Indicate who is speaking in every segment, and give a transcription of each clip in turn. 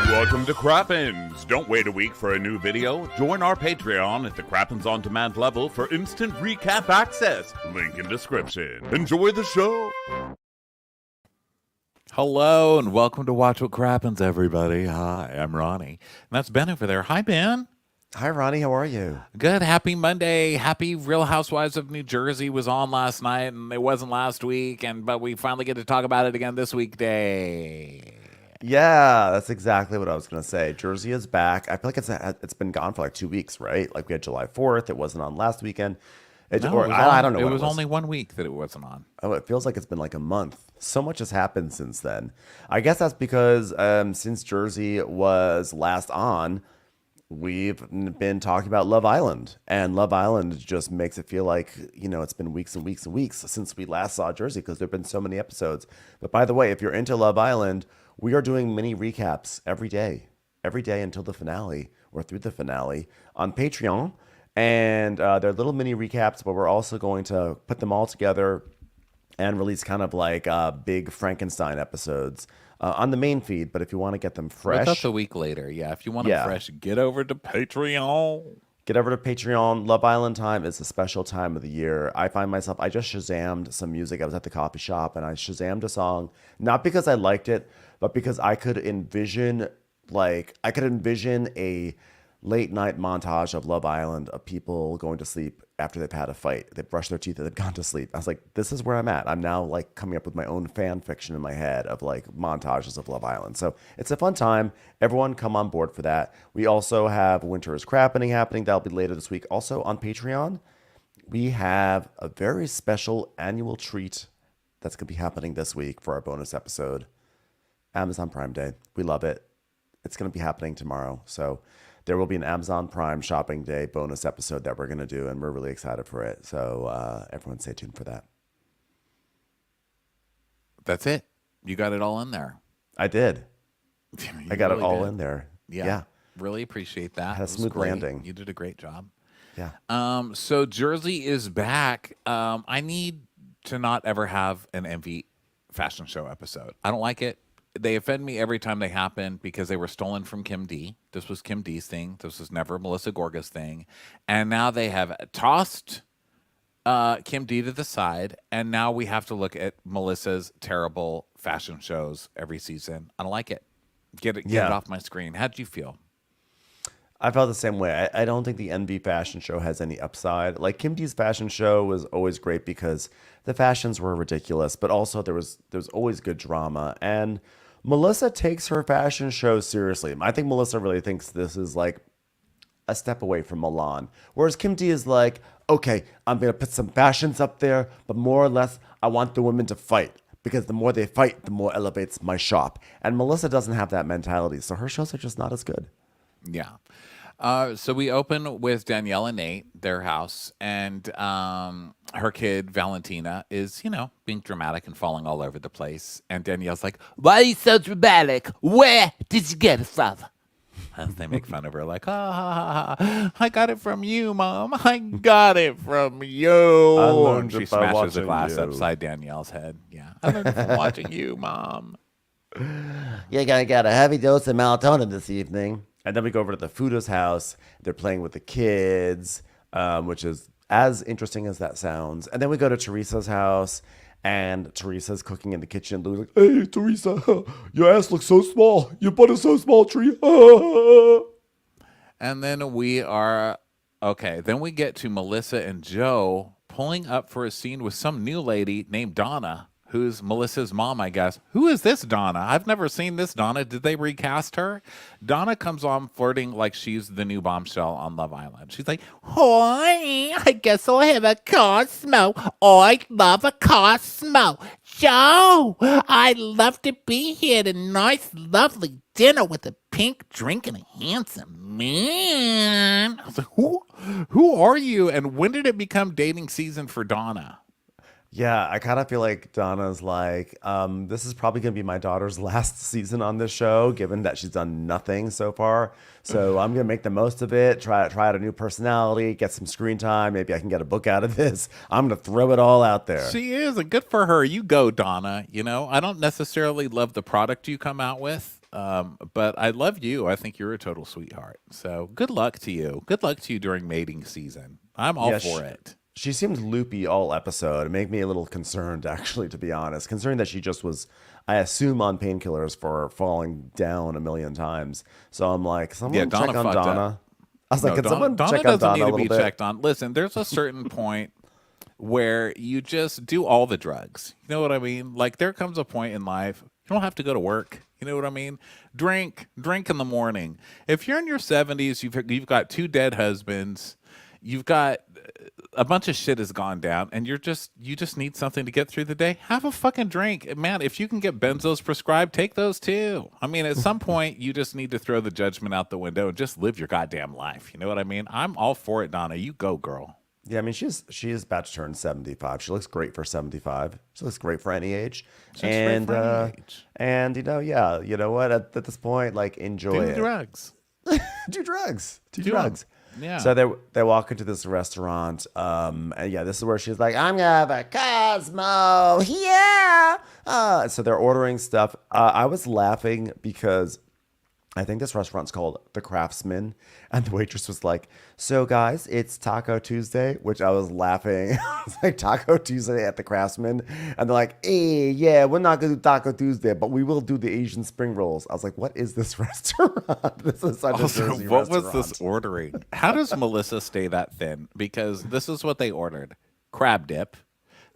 Speaker 1: Welcome to Crappens. Don't wait a week for a new video. Join our Patreon at the Crappens On Demand level for instant recap access. Link in description. Enjoy the show.
Speaker 2: Hello and welcome to Watch What Crappens, everybody. Hi, I'm Ronnie. And that's Ben over there. Hi, Ben.
Speaker 3: Hi, Ronnie. How are you?
Speaker 2: Good. Happy Monday. Happy Real Housewives of New Jersey was on last night, and it wasn't last week, but we finally get to talk about it again this weekday.
Speaker 3: Yeah, that's exactly what I was going to say. Jersey is back. I feel like it's been gone for like 2 weeks, right? Like we had July 4th. It wasn't on last weekend.
Speaker 2: I don't know. It was only 1 week that it wasn't on.
Speaker 3: Oh, it feels like it's been like a month. So much has happened since then. I guess that's because since Jersey was last on, we've been talking about Love Island. And Love Island just makes it feel like, it's been weeks and weeks and weeks since we last saw Jersey because there have been so many episodes. But by the way, if you're into Love Island, we are doing mini recaps every day until the finale or through the finale on Patreon. And they're little mini recaps, but we're also going to put them all together and release kind of like big Frankenstein episodes on the main feed. But if you want to get them fresh.
Speaker 2: That's a week later. Yeah. If you want them fresh, get over to Patreon.
Speaker 3: Get over to Patreon. Love Island time is a special time of the year. I find myself, I just Shazammed some music. I was at the coffee shop and I Shazammed a song, not because I liked it, but because I could envision a late night montage of Love Island of people going to sleep after they've had a fight. They brushed their teeth and they've gone to sleep. I was like, this is where I'm at. I'm now like coming up with my own fan fiction in my head of like montages of Love Island. So it's a fun time. Everyone come on board for that. We also have Winter is Crapping happening. That'll be later this week. Also on Patreon, we have a very special annual treat that's going to be happening this week for our bonus episode. Amazon Prime Day. We love it. It's going to be happening tomorrow. So there will be an Amazon Prime Shopping Day bonus episode that we're going to do, and we're really excited for it. So everyone stay tuned for that.
Speaker 2: That's it. You got it all in there.
Speaker 3: I did. I got
Speaker 2: really
Speaker 3: it all
Speaker 2: did.
Speaker 3: in there.
Speaker 2: Yeah. Really appreciate that.
Speaker 3: Had a smooth landing.
Speaker 2: You did a great job.
Speaker 3: Yeah.
Speaker 2: So Jersey is back. I need to not ever have an Envy fashion show episode. I don't like it. They offend me every time they happen because they were stolen from Kim D. This was Kim D's thing. This was never Melissa Gorga's thing. And now they have tossed Kim D to the side, and now we have to look at Melissa's terrible fashion shows every season. I don't like it. Get it off my screen. How did you feel?
Speaker 3: I felt the same way. I don't think the Envy fashion show has any upside. Like Kim D's fashion show was always great because the fashions were ridiculous, but also there was always good drama. And Melissa takes her fashion show seriously. I think Melissa really thinks this is like a step away from Milan. Whereas Kim D is like, okay, I'm going to put some fashions up there, but more or less, I want the women to fight. Because the more they fight, the more elevates my shop. And Melissa doesn't have that mentality. So her shows are just not as good.
Speaker 2: Yeah. So we open with Danielle and Nate, their house, and her kid, Valentina, is, being dramatic and falling all over the place. And Danielle's like, why are you so dramatic? Where did you get it from? And they make fun of her like, I got it from you, Mom. I got it from you. And she smashes a glass upside Danielle's head. Yeah, I learned it from watching you, Mom.
Speaker 3: You're going to get a heavy dose of melatonin this evening. And then we go over to the Fuda's house. They're playing with the kids, which is as interesting as that sounds. And then we go to Teresa's house, and Teresa's cooking in the kitchen. Lou's like, hey, Teresa, your ass looks so small. Your butt is so small, Tree.
Speaker 2: And then then we get to Melissa and Joe pulling up for a scene with some new lady named Donna, who's Melissa's mom, I guess. Who is this Donna? I've never seen this Donna. Did they recast her? Donna comes on flirting like she's the new bombshell on Love Island. She's like, hi, I guess I'll have a Cosmo. I love a Cosmo. Joe, I'd love to be here at a nice, lovely dinner with a pink drink and a handsome man. I was like, who are you? And when did it become dating season for Donna?
Speaker 3: Yeah, I kind of feel like Donna's like, this is probably going to be my daughter's last season on this show, given that she's done nothing so far. So I'm going to make the most of it, try out a new personality, get some screen time. Maybe I can get a book out of this. I'm going to throw it all out there.
Speaker 2: She is, and good for her. You go, Donna. You know, I don't necessarily love the product you come out with, but I love you. I think you're a total sweetheart. So good luck to you. Good luck to you during mating season. I'm all for it.
Speaker 3: She seemed loopy all episode. It made me a little concerned, actually, to be honest. Concerned that she just was, I assume, on painkillers for falling down a million times. So I'm like, someone check on Donna.
Speaker 2: Up.
Speaker 3: I was like, can someone
Speaker 2: Donna
Speaker 3: check on
Speaker 2: doesn't
Speaker 3: Donna
Speaker 2: need to be checked on. Listen, there's a certain point where you just do all the drugs. You know what I mean? Like there comes a point in life you don't have to go to work. You know what I mean? Drink in the morning. If you're in your 70s, you've got 2 dead husbands. You've got a bunch of shit has gone down, and you just need something to get through the day. Have a fucking drink, man. If you can get benzos prescribed, take those too. I mean, at some point, you just need to throw the judgment out the window and just live your goddamn life. You know what I mean? I'm all for it, Donna. You go, girl.
Speaker 3: Yeah, I mean, she is about to turn 75. She looks great for 75. She looks great for any age. And you know, yeah, you know what? At this point, like, enjoy it.
Speaker 2: Do drugs.
Speaker 3: Do drugs. Do drugs.
Speaker 2: Yeah.
Speaker 3: So they walk into this restaurant, and yeah, this is where she's like, "I'm gonna have a Cosmo, yeah." So they're ordering stuff. I was laughing because I think this restaurant's called The Craftsman, and the waitress was like, "So guys, it's Taco Tuesday," which I was laughing. I was like, "Taco Tuesday at The Craftsman," and they're like, "Hey, yeah, we're not gonna do Taco Tuesday, but we will do the Asian spring rolls." I was like, "What is this restaurant? This is such a Jersey
Speaker 2: what
Speaker 3: restaurant."
Speaker 2: was this ordering? How does Melissa stay that thin? Because this is what they ordered: crab dip.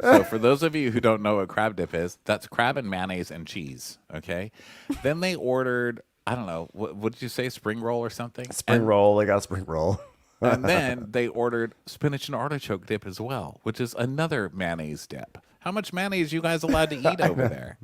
Speaker 2: So for those of you who don't know what crab dip is, that's crab and mayonnaise and cheese. Okay. Then they ordered, I don't know, what did you say? Spring roll or something?
Speaker 3: Spring roll. They got a spring roll.
Speaker 2: And then they ordered spinach and artichoke dip as well, which is another mayonnaise dip. How much mayonnaise you guys allowed to eat over there?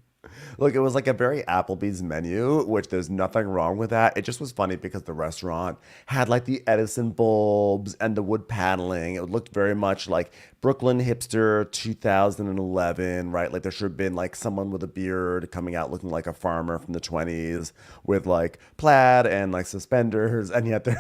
Speaker 3: Look, it was like a very Applebee's menu, which there's nothing wrong with that. It just was funny because the restaurant had like the Edison bulbs and the wood paneling. It looked very much like Brooklyn hipster 2011, right? Like there should have been like someone with a beard coming out looking like a farmer from the 20s with like plaid and like suspenders. And yet it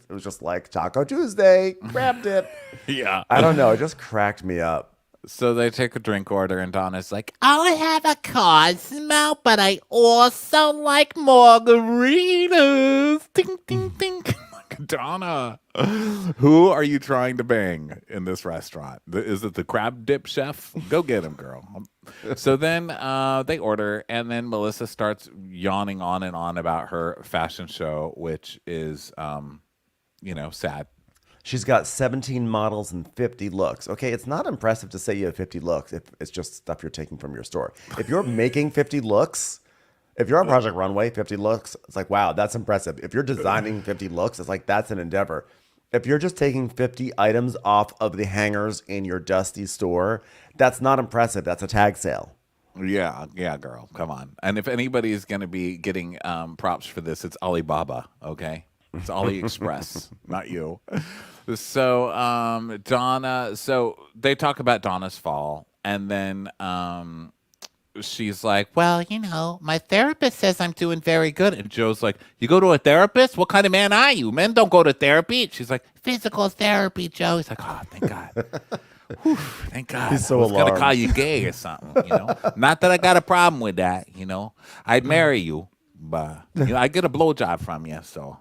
Speaker 3: was just like Taco Tuesday, crab dip.
Speaker 2: Yeah.
Speaker 3: I don't know. It just cracked me up.
Speaker 2: So they take a drink order, and Donna's like, I'll have a Cosmo, but I also like margaritas. Ding, ding, ding. Donna, who are you trying to bang in this restaurant? Is it the crab dip chef? Go get him, girl. So then they order, and then Melissa starts yawning on and on about her fashion show, which is, sad.
Speaker 3: She's got 17 models and 50 looks. Okay, it's not impressive to say you have 50 looks if it's just stuff you're taking from your store. If you're making 50 looks, if you're on Project Runway, 50 looks, it's like, wow, that's impressive. If you're designing 50 looks, it's like, that's an endeavor. If you're just taking 50 items off of the hangers in your dusty store, that's not impressive. That's a tag sale.
Speaker 2: Yeah, girl, come on. And if anybody's going to be getting props for this, it's Alibaba, okay? It's AliExpress, not you. So Donna, so they talk about Donna's fall, and then she's like, well, my therapist says I'm doing very good. And Joe's like, you go to a therapist? What kind of man are you? Men don't go to therapy. She's like, physical therapy, Joe. He's like, oh, thank God. Whew, thank God.
Speaker 3: He's so
Speaker 2: I was going to
Speaker 3: alarmed.
Speaker 2: call you gay or something, Not that I got a problem with that, I'd marry you, but I get a blowjob from you, so.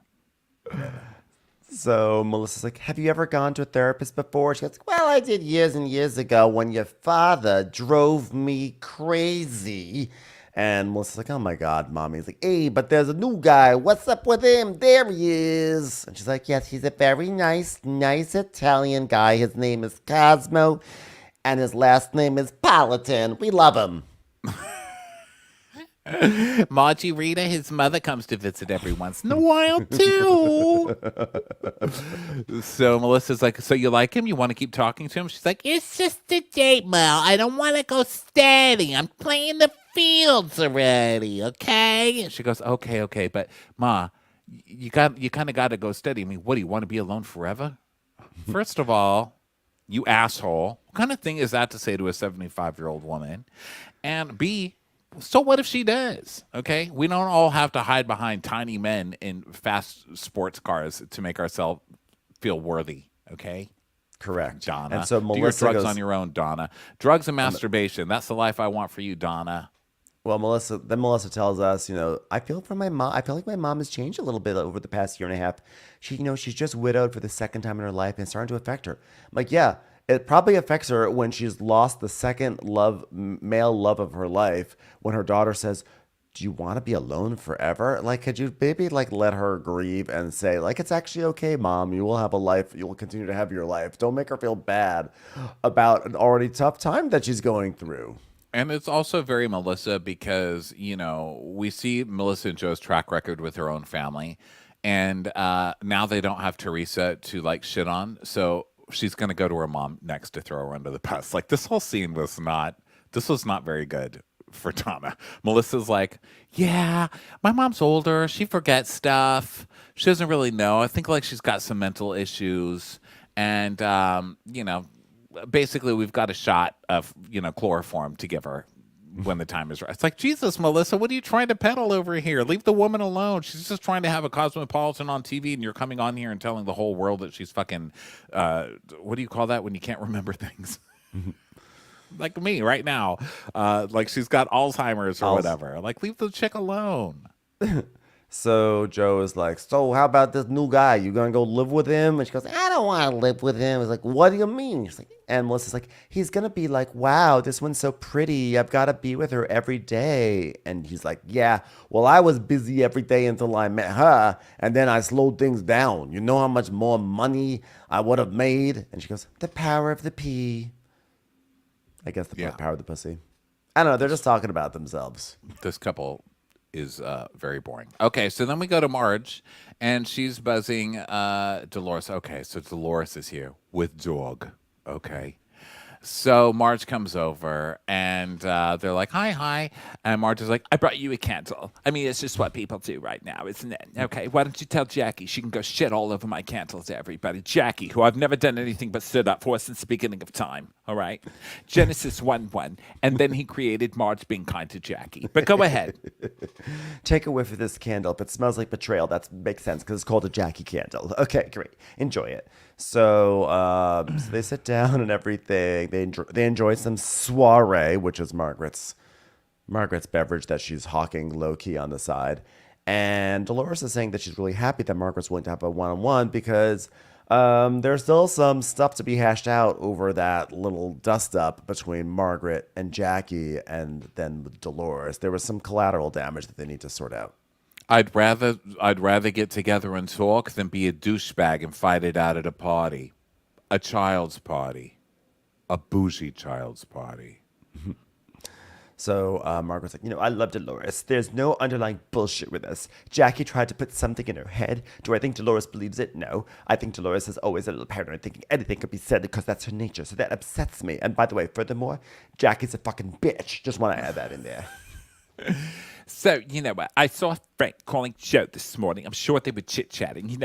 Speaker 3: So Melissa's like, have you ever gone to a therapist before? She goes, well, I did years and years ago when your father drove me crazy. And Melissa's like, oh my God, Mommy. He's like, hey, but there's a new guy. What's up with him? There he is. And she's like, yes, he's a very nice Italian guy. His name is Cosmo, and his last name is Politan. We love him.
Speaker 2: Margie Rita, his mother, comes to visit every once in a while, too. So Melissa's like, so you like him? You want to keep talking to him? She's like, it's just a date, Mel. I don't want to go steady. I'm playing the fields already, okay? And she goes, okay. But, Ma, you kind of got to go steady. I mean, what, do you want to be alone forever? First of all, you asshole. What kind of thing is that to say to a 75-year-old woman? And B, so what if she does? Okay, we don't all have to hide behind tiny men in fast sports cars to make ourselves feel worthy. Okay,
Speaker 3: Correct.
Speaker 2: Donna.
Speaker 3: And so
Speaker 2: do your
Speaker 3: Melissa
Speaker 2: drugs
Speaker 3: goes,
Speaker 2: on your own, Donna. Drugs and masturbation. That's the life I want for you, Donna.
Speaker 3: well, Melissa tells us, I feel for my mom. I feel like my mom has changed a little bit over the past year and a half. She's just widowed for the second time in her life, and it's starting to affect her. I'm like, yeah, it probably affects her when she's lost the second male love of her life. When her daughter says, "Do you want to be alone forever?" Like, could you maybe like let her grieve and say, like, it's actually okay, Mom. You will have a life. You will continue to have your life. Don't make her feel bad about an already tough time that she's going through.
Speaker 2: And it's also very Melissa because, we see Melissa and Joe's track record with her own family. And now they don't have Teresa to like shit on. So she's going to go to her mom next to throw her under the bus. Like this whole scene was not very good for Donna. Melissa's like, yeah, my mom's older. She forgets stuff. She doesn't really know. I think like she's got some mental issues. And, basically we've got a shot of, chloroform to give her when the time is right. It's like, Jesus, Melissa, what are you trying to peddle over here? Leave the woman alone. She's just trying to have a cosmopolitan on TV, and you're coming on here and telling the whole world that she's fucking, what do you call that when you can't remember things? Like me right now. Like she's got Alzheimer's or whatever. Like, leave the chick alone.
Speaker 3: So Joe is like, so how about this new guy? You gonna go live with him? And she goes, I don't want to live with him. He's like, what do you mean? She's like, and Melissa's like, he's gonna be like, wow, this one's so pretty. I've got to be with her every day. And he's like, yeah, well, I was busy every day until I met her, and then I slowed things down. You know how much more money I would have made? And she goes, the power of the pee. I guess the power of the pussy. I don't know. They're just talking about themselves.
Speaker 2: This couple is very boring. Okay, so then we go to Marge, and she's buzzing Dolores. Okay, so Dolores is here with dog. Okay. So Marge comes over, and they're like, hi. And Marge is like, I brought you a candle. I mean, it's just what people do right now, isn't it? Okay, why don't you tell Jackie she can go shit all over my candles to everybody. Jackie, who I've never done anything but stood up for since the beginning of time, all right? Genesis 1:1. And then he created Marge being kind to Jackie. But go ahead.
Speaker 3: Take a whiff of this candle. If it smells like betrayal, that makes sense because it's called a Jackie candle. Okay, great. Enjoy it. So they sit down and everything. They enjoy some soiree, which is Margaret's beverage that she's hawking low key on the side. And Dolores is saying that she's really happy that Margaret's willing to have a one-on-one because there's still some stuff to be hashed out over that little dust up between Margaret and Jackie, and then with Dolores. There was some collateral damage that they need to sort out.
Speaker 2: I'd rather get together and talk than be a douchebag and fight it out at a party. A child's party. A bougie child's party.
Speaker 3: So Margaret's like, I love Dolores. There's no underlying bullshit with us. Jackie tried to put something in her head. Do I think Dolores believes it? No. I think Dolores is always a little paranoid, thinking anything could be said because that's her nature. So that upsets me. And by the way, furthermore, Jackie's a fucking bitch. Just want to add that in there.
Speaker 2: So, you know what? I saw Frank calling Joe this morning. I'm sure they were chit-chatting,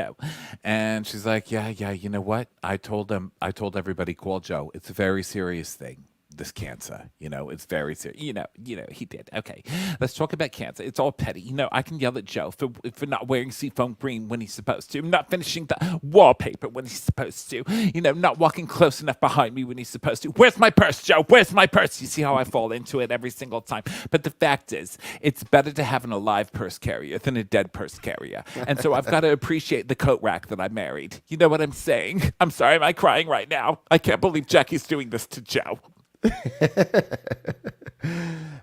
Speaker 2: And she's like, yeah, you know what? I told everybody, call Joe. It's a very serious thing. This cancer, it's very serious. He did. Okay, let's talk about cancer. It's all petty. I can yell at Joe for not wearing seafoam green when he's supposed to, not finishing the wallpaper when he's supposed to, not walking close enough behind me when he's supposed to. Where's my purse, Joe? Where's my purse? You see how I fall into it every single time. But the fact is, it's better to have an alive purse carrier than a dead purse carrier. And so I've got to appreciate the coat rack that I married. You know what I'm saying? I'm sorry, am I crying right now? I can't believe Jackie's doing this to Joe.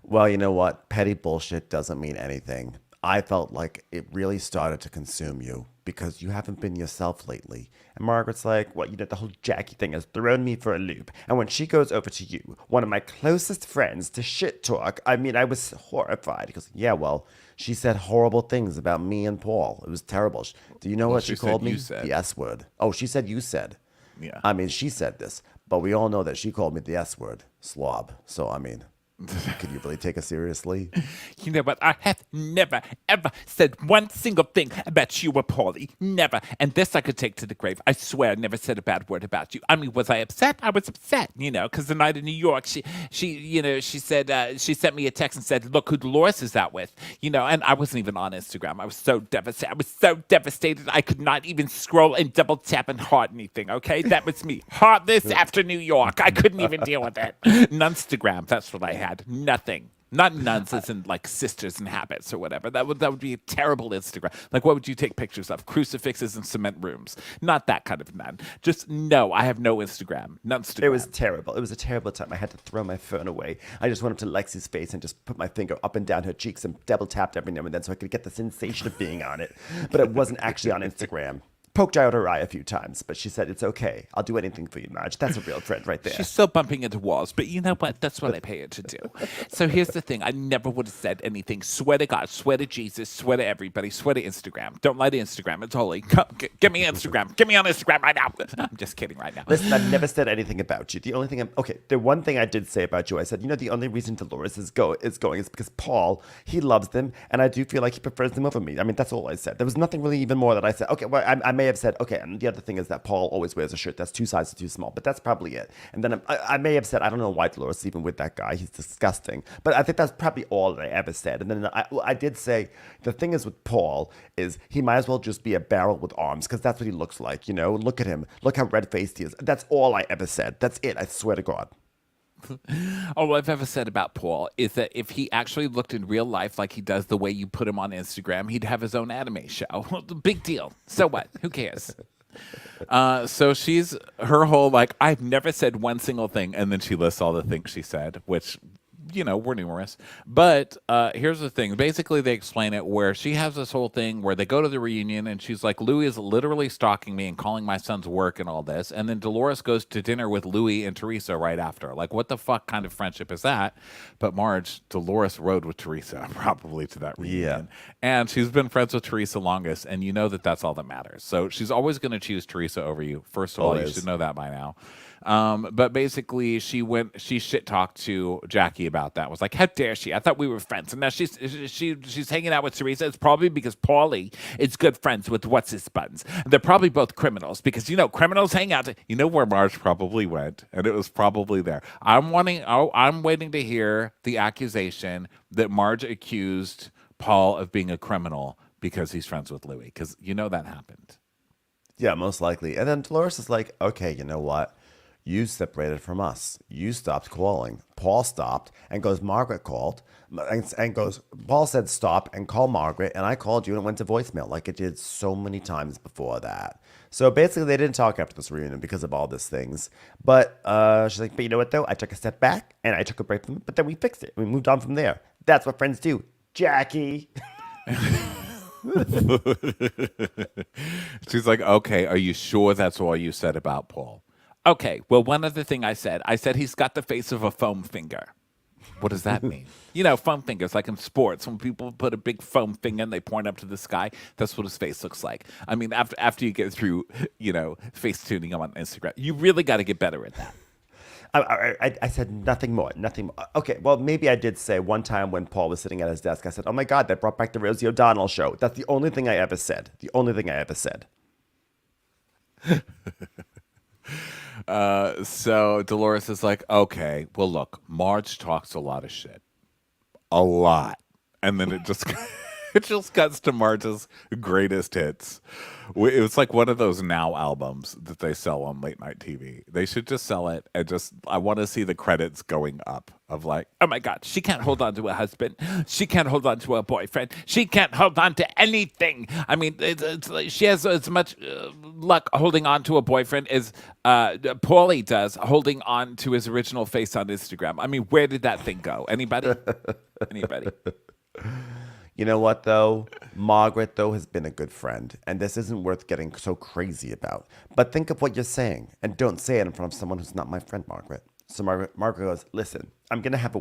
Speaker 3: Well, you know what? Petty bullshit doesn't mean anything. I felt like it really started to consume you because you haven't been yourself lately. And Margaret's like, well, the whole Jackie thing has thrown me for a loop. And when she goes over to you, one of my closest friends, to shit talk, I was horrified. He goes, yeah, well, she said horrible things about me and Paul. It was terrible. Do you know what she called me? The S word. Oh, she said you said.
Speaker 2: Yeah.
Speaker 3: She said this. But we all know that she called me the S word, slob. So, Could you really take us seriously?
Speaker 4: You know what? I have never, ever said one single thing about you or Paulie. Never. And this I could take to the grave. I swear I never said a bad word about you. I mean, was I upset? I was upset, because the night in New York, she said, she sent me a text and said, look who Dolores is out with, and I wasn't even on Instagram. I was so devastated. I could not even scroll and double tap and heart anything, okay? That was me. Heartless after New York. I couldn't even deal with it. Nunstagram, that's what I had. Nothing. Not nuns as in like sisters and habits or whatever. That would be a terrible Instagram. Like, what would you take pictures of? Crucifixes and cement rooms. Not that kind of nun. Just no, I have no Instagram. Nunstagram.
Speaker 3: It was terrible. It was a terrible time. I had to throw my phone away. I just went up to Lexi's face and just put my finger up and down her cheeks and double tapped every now and then so I could get the sensation of being on it. But it wasn't actually on Instagram. Poked out her eye a few times, but she said, it's okay. I'll do anything for you, Marge. That's a real friend right there.
Speaker 4: She's still bumping into walls, but you know what? That's what I pay her to do. So here's the thing. I never would have said anything. Swear to God, swear to Jesus, swear to everybody, swear to Instagram. Don't lie to Instagram. It's holy. Come, get me Instagram. Get me on Instagram right now. I'm just kidding right now.
Speaker 3: Listen, I've never said anything about you. The only thing the one thing I did say about you, I said, the only reason Dolores is going is because Paul, he loves them, and I do feel like he prefers them over me. I mean, that's all I said. There was nothing really even more that I said. Okay, well, I may have said, okay, and the other thing is that Paul always wears a shirt that's 2 sizes too small, but that's probably it. And then I may have said, I don't know why Dolores is even with that guy. He's disgusting. But I think that's probably all that I ever said. And then I did say, the thing is with Paul is he might as well just be a barrel with arms because that's what he looks like, Look at him. Look how red-faced he is. That's all I ever said. That's it. I swear to God.
Speaker 4: All I've ever said about Paul is that if he actually looked in real life like he does the way you put him on Instagram, he'd have his own anime show. Big deal. So what? Who cares?
Speaker 2: So she's her whole I've never said one single thing, and then she lists all the things she said, which were numerous. But here's the thing. Basically, they explain it where she has this whole thing where they go to the reunion, and she's like, Louis is literally stalking me and calling my son's work and all this. And then Dolores goes to dinner with Louis and Teresa right after. Like, what the fuck kind of friendship is that? But Marge, Dolores rode with Teresa probably to that reunion. Yeah. And she's been friends with Teresa longest, and you know that that's all that matters. So she's always going to choose Teresa over you. First of all, you should know that by now. But basically, she shit talked to Jackie about that. Was like, how dare she? I thought we were friends, and now she's hanging out with Teresa. It's probably because Paulie is good friends with what's his buttons. And they're probably both criminals because criminals hang out. You know where Marge probably went, and it was probably there. I'm waiting to hear the accusation that Marge accused Paul of being a criminal because he's friends with Louis, because that happened.
Speaker 3: Yeah, most likely. And then Dolores is like, okay, you know what? You separated from us. You stopped calling. Paul stopped and goes, Margaret called and goes, Paul said stop and call Margaret. And I called you and it went to voicemail like it did so many times before that. So basically they didn't talk after this reunion because of all these things. But she's like, but you know what though? I took a step back and I took a break from it, but then we fixed it. We moved on from there. That's what friends do. Jackie.
Speaker 2: She's like, okay, are you sure that's all you said about Paul?
Speaker 4: Okay, well, one other thing I said he's got the face of a foam finger.
Speaker 2: What does that mean?
Speaker 4: Foam fingers, like in sports, when people put a big foam finger and they point up to the sky, that's what his face looks like. I mean, after you get through, face tuning on Instagram, you really got to get better at that.
Speaker 3: I said nothing more. Okay, well, maybe I did say one time when Paul was sitting at his desk, I said, oh my God, they brought back the Rosie O'Donnell show. That's the only thing I ever said.
Speaker 2: So Dolores is like, okay, well, look, Marge talks a lot of shit. A lot. And then it just it just cuts to Marge's greatest hits. It was like one of those Now albums that they sell on late night TV. They should just sell it and I want to see the credits going up of like,
Speaker 4: oh my God, she can't hold on to her husband. She can't hold on to her boyfriend. She can't hold on to anything. I mean, it's like she has as much luck holding on to a boyfriend as Paulie does holding on to his original face on Instagram. I mean, where did that thing go? Anybody?
Speaker 3: You know what, though? Margaret, though, has been a good friend, and this isn't worth getting so crazy about. But think of what you're saying, and don't say it in front of someone who's not my friend, Margaret. So Margaret goes, listen, I'm gonna have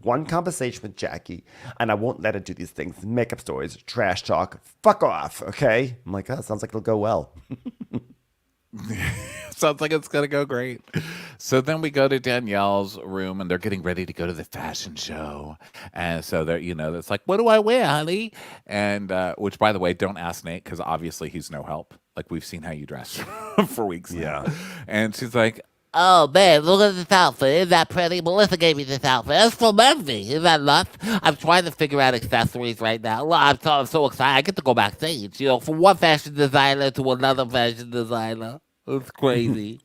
Speaker 3: one conversation with Jackie, and I won't let her do these things, make up stories, trash talk, fuck off, okay? I'm like, oh, sounds like it'll go well.
Speaker 2: Sounds like it's going to go great. So then we go to Danielle's room and they're getting ready to go to the fashion show. And so they're, it's like, what do I wear, honey? And, which by the way, don't ask Nate because obviously he's no help. Like we've seen how you dress for weeks now.
Speaker 3: Yeah.
Speaker 2: And she's like,
Speaker 5: Oh, man, look at this outfit. Isn't that pretty? Melissa gave me this outfit. It's from Envy. Isn't that nuts? I'm trying to figure out accessories right now. Well, I'm so excited. I get to go backstage, from one fashion designer to another fashion designer. It's crazy.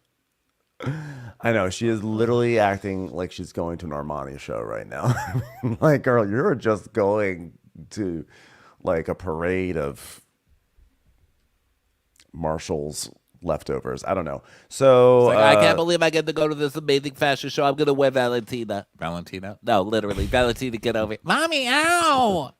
Speaker 3: I know. She is literally acting like she's going to an Armani show right now. Like, girl, you're just going to like a parade of Marshall's leftovers. I don't know. So
Speaker 5: I can't believe I get to go to this amazing fashion show. I'm going to wear Valentina.
Speaker 2: Valentina?
Speaker 5: No, literally. Valentina, get over it. Mommy, ow!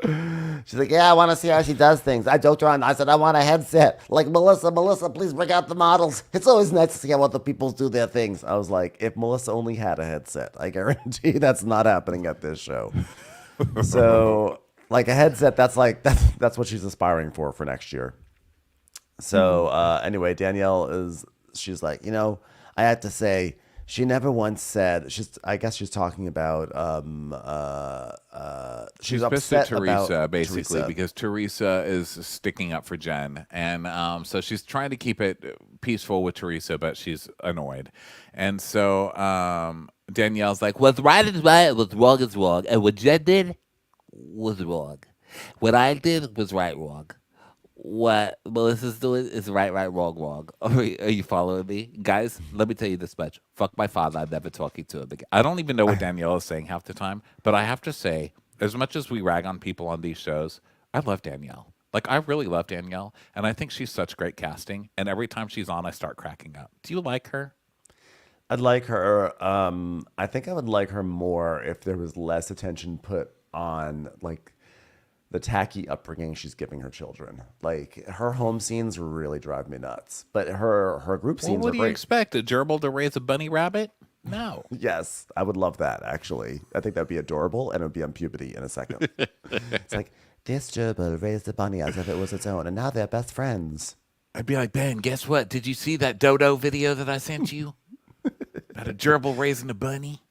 Speaker 3: she's like, yeah, I want to see how she does things. I joked around. I said, I want a headset. Like, Melissa, please bring out the models. It's always nice to see how other people do their things. I was like, if Melissa only had a headset, I guarantee that's not happening at this show. So, like a headset, that's what she's aspiring for next year. So anyway, Danielle she's like, I have to say, she never once said, I guess she's talking about, she's
Speaker 2: pissed
Speaker 3: upset
Speaker 2: at Teresa,
Speaker 3: about
Speaker 2: basically,
Speaker 3: Teresa.
Speaker 2: because Teresa is sticking up for Jen. And so she's trying to keep it peaceful with Teresa, but she's annoyed. And so Danielle's like,
Speaker 5: What's right is right, what's wrong is wrong. And what Jen did was wrong. What I did was wrong. What Melissa's doing is right, wrong. Are you following me? Guys, let me tell you this much. Fuck my father. I'm never talking to him again.
Speaker 2: I don't even know what Danielle is saying half the time, but I have to say, as much as we rag on people on these shows, I love Danielle. Like, I really love Danielle, and I think she's such great casting, and every time she's on, I start cracking up. Do you like her?
Speaker 3: I'd like her. I think I would like her more if there was less attention put on, like, the tacky upbringing she's giving her children. Like, her home scenes really drive me nuts. But her group scenes
Speaker 2: What
Speaker 3: are
Speaker 2: do you
Speaker 3: great.
Speaker 2: expect? A gerbil to raise a bunny rabbit? No.
Speaker 3: Yes, I would love that, actually. I think that'd be adorable, and it would be on puberty in a second. It's like, this gerbil raised a bunny as if it was its own, and now they're best friends.
Speaker 2: I'd be like, Ben, guess what? Did you see that dodo video that I sent you? About a gerbil raising a bunny?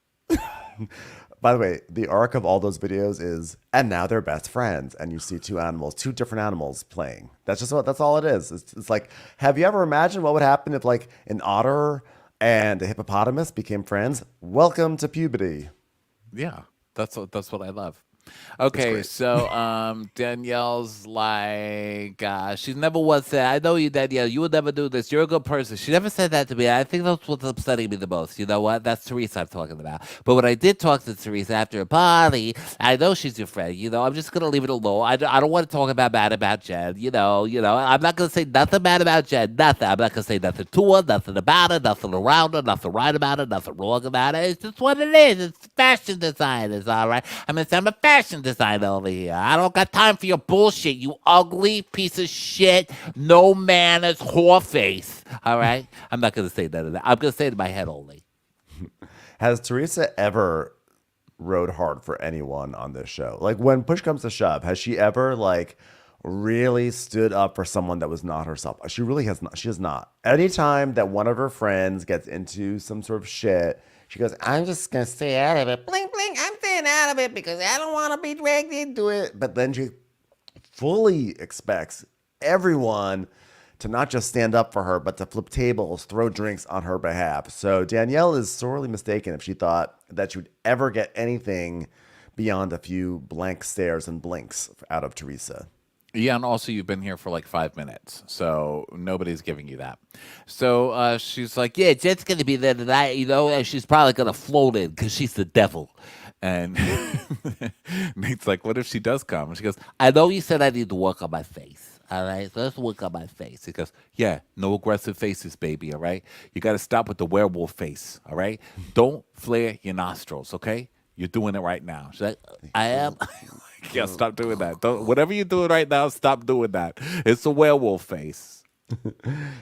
Speaker 3: By the way, the arc of all those videos is, and now they're best friends, and you see two different animals playing. That's all it is. It's like, have you ever imagined what would happen if like an otter and a hippopotamus became friends? Welcome to puberty.
Speaker 2: Yeah, that's what I love. Okay, so Danielle's like, she's never once said, I know you, Danielle, you would never do this. You're a good person. She never said that to me. I think that's what's upsetting me the most. You know what? That's Teresa I'm talking about. But when I did talk to Teresa after a party, I know she's your friend. I'm just going to leave it alone. I don't want to talk bad about Jen. I'm not going to say nothing bad about Jen. Nothing. I'm not going to say nothing to her, nothing about her, nothing around her, nothing right about her, nothing wrong about her. It's just what it is. It's fashion designers, all right? I'm a fashion designer over here. I don't got time for your bullshit, you ugly piece of shit, no manners, whore face. All right? I'm not going to say none of that. I'm going to say it in my head only.
Speaker 3: Has Teresa ever rode hard for anyone on this show? Like, when push comes to shove, has she ever like really stood up for someone that was not herself? She really has not. She has not. Anytime that one of her friends gets into some sort of shit, she goes, I'm just going to stay out of it. Bling, bling, I'm staying out of it because I don't want to be dragged into it. But then she fully expects everyone to not just stand up for her, but to flip tables, throw drinks on her behalf. So Danielle is sorely mistaken if she thought that she would ever get anything beyond a few blank stares and blinks out of Teresa.
Speaker 2: Yeah, and also you've been here for like 5 minutes, so nobody's giving you that. So she's like,
Speaker 5: Yeah, Jen's going to be there tonight, and she's probably going to float in because she's the devil.
Speaker 2: and Nate's like, what if she does come? And she goes,
Speaker 5: I know you said I need to work on my face. All right, so let's work on my face.
Speaker 2: he goes, yeah, no aggressive faces, baby, all right? You got to stop with the werewolf face, all right? Don't flare your nostrils, okay? You're doing it right now. She's like,
Speaker 5: I am.
Speaker 2: yeah, stop doing that. Whatever you're doing right now, stop doing that. It's a werewolf face.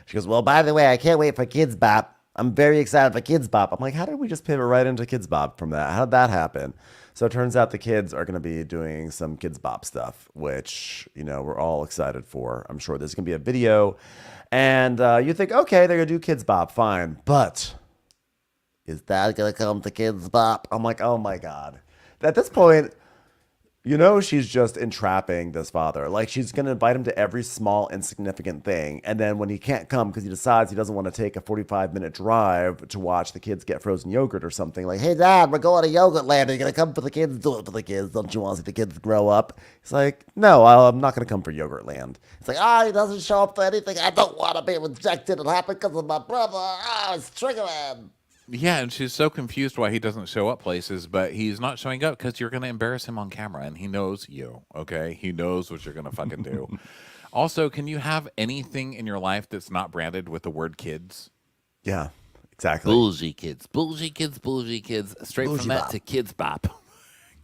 Speaker 3: She goes, well, by the way, I can't wait for Kids Bop. I'm very excited for Kids Bop. I'm like, how did we just pivot right into Kids Bop from that? How did that happen? So it turns out the kids are going to be doing some Kids Bop stuff, which, we're all excited for. I'm sure there's going to be a video. And you think, okay, they're going to do Kids Bop, fine. But is Dad going to come to Kids Bop? I'm like, oh my God. At this point, she's just entrapping this father. Like, she's going to invite him to every small, insignificant thing. And then when he can't come because he decides he doesn't want to take a 45-minute drive to watch the kids get frozen yogurt or something, like, hey, Dad, we're going to Yogurt Land. Are you going to come for the kids? Do it for the kids. Don't you want to see the kids grow up? He's like, no, I'm not going to come for Yogurt Land. It's like, he doesn't show up for anything. I don't want to be rejected. It happened because of my brother. It's triggering.
Speaker 2: Yeah, and she's so confused why he doesn't show up places, but he's not showing up because you're going to embarrass him on camera, and he knows you, okay? He knows what you're going to fucking do. Also, can you have anything in your life that's not branded with the word kids?
Speaker 3: Yeah, exactly.
Speaker 5: Bougie kids. Bougie kids, bougie kids. Straight
Speaker 3: Bougie
Speaker 5: from that
Speaker 3: bop.
Speaker 5: to Kids Bop.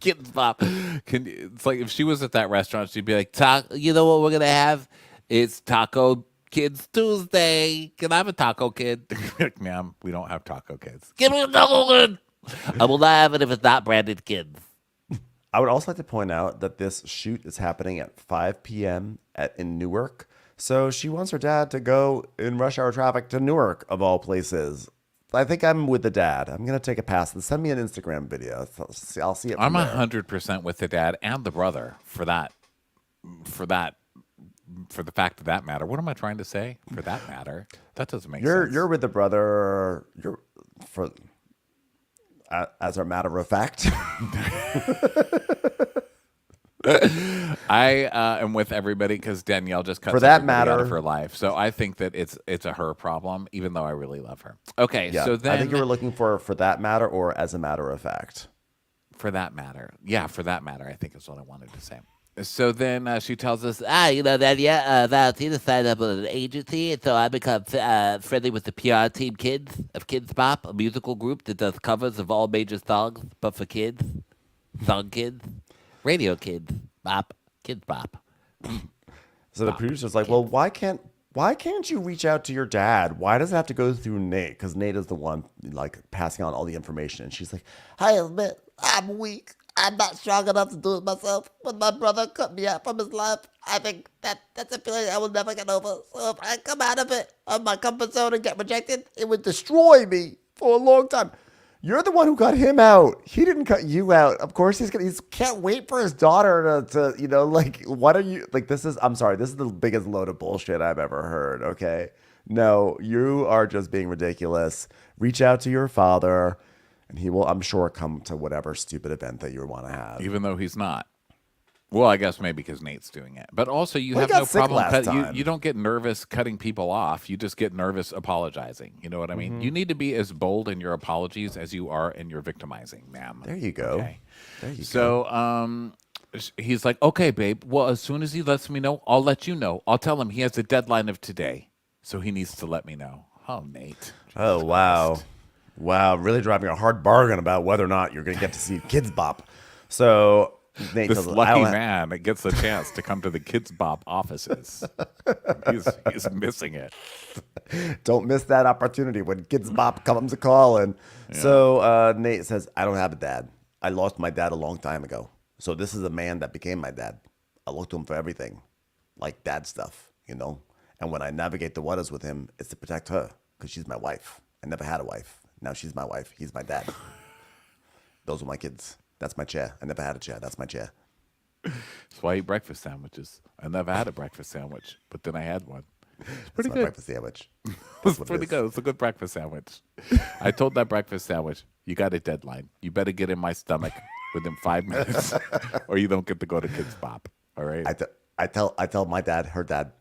Speaker 2: Kids Bop. It's like if she was at that restaurant, she'd be like, you know what we're going to have? It's Taco Kids Tuesday. Can I have a taco kid? Like, ma'am, we don't have taco kids.
Speaker 5: Give me a taco kid. I will not have it if it's not branded kids.
Speaker 3: I would also like to point out that this shoot is happening at 5 p.m. in Newark. So she wants her dad to go in rush hour traffic to Newark, of all places. I think I'm with the dad. I'm going to take a pass. Send me an Instagram video. I'll see it from
Speaker 2: I'm
Speaker 3: there.
Speaker 2: 100% with the dad and the brother for the fact of that matter. What am I trying to say? For that matter, that doesn't make sense.
Speaker 3: You're with the brother. As a matter of fact.
Speaker 2: I am with everybody because Danielle just cuts
Speaker 3: For that
Speaker 2: everybody out
Speaker 3: matter.
Speaker 2: of her life. So I think that it's a her problem, even though I really love her. Okay,
Speaker 3: Yeah,
Speaker 2: so then
Speaker 3: I think you were looking for that matter or as a matter of fact.
Speaker 2: for that matter, yeah, for that matter, I think is what I wanted to say. So then she tells us,
Speaker 5: Valentina signed up with an agency, and so I become friendly with the PR team Kids of Kids Bop, a musical group that does covers of all major songs, but for kids. Song kids, radio kids, bop, Kids Bop.
Speaker 3: So the producer's like, well, why can't you reach out to your dad? Why does it have to go through Nate? Because Nate is the one like passing on all the information. And she's like, I admit I'm weak. I'm not strong enough to do it myself. When my brother cut me out from his life, I think that's a feeling I will never get over. So if I come out of it, of my comfort zone and get rejected, it would destroy me for a long time. You're the one who cut him out. He didn't cut you out. Of course he can't wait for his daughter to what are you, I'm sorry, this is the biggest load of bullshit I've ever heard, okay? No, you are just being ridiculous. Reach out to your father, and he will, I'm sure, come to whatever stupid event that you want to have.
Speaker 2: even though he's not. Well, I guess maybe because Nate's doing it. But also, you
Speaker 3: Well, he
Speaker 2: have
Speaker 3: got
Speaker 2: no
Speaker 3: sick
Speaker 2: problem.
Speaker 3: last time.
Speaker 2: You don't get nervous cutting people off. You just get nervous apologizing. You know what I mean?
Speaker 3: Mm-hmm.
Speaker 2: You need to be as bold in your apologies as you are in your victimizing, ma'am.
Speaker 3: There you go.
Speaker 2: Okay.
Speaker 3: There you go.
Speaker 2: So he's like, okay, babe. Well, as soon as he lets me know, I'll let you know. I'll tell him he has a deadline of today. So he needs to let me know. Oh, Nate.
Speaker 3: Oh, wow. Wow, really driving a hard bargain about whether or not you're going to get to see Kids Bop. So Nate
Speaker 2: This
Speaker 3: tells us,
Speaker 2: lucky man that gets the chance to come to the Kids Bop offices. He's missing it.
Speaker 3: don't miss that opportunity when Kids Bop comes a calling. So Nate says, I don't have a dad. I lost my dad a long time ago. So this is a man that became my dad. I look to him for everything, like dad stuff, And when I navigate the waters with him, it's to protect her because she's my wife. I never had a wife. Now she's my wife. He's my dad. Those are my kids. That's my chair. I never had a chair. That's my chair.
Speaker 2: That's why I eat breakfast sandwiches. I never had a breakfast sandwich, but then I had one. It's
Speaker 3: That's
Speaker 2: pretty
Speaker 3: my
Speaker 2: good.
Speaker 3: breakfast sandwich.
Speaker 2: It's pretty good. It's a good breakfast sandwich. I told that breakfast sandwich, you got a deadline. You better get in my stomach within 5 minutes, or you don't get to go to Kids Bop. All right.
Speaker 3: I tell my dad, her dad,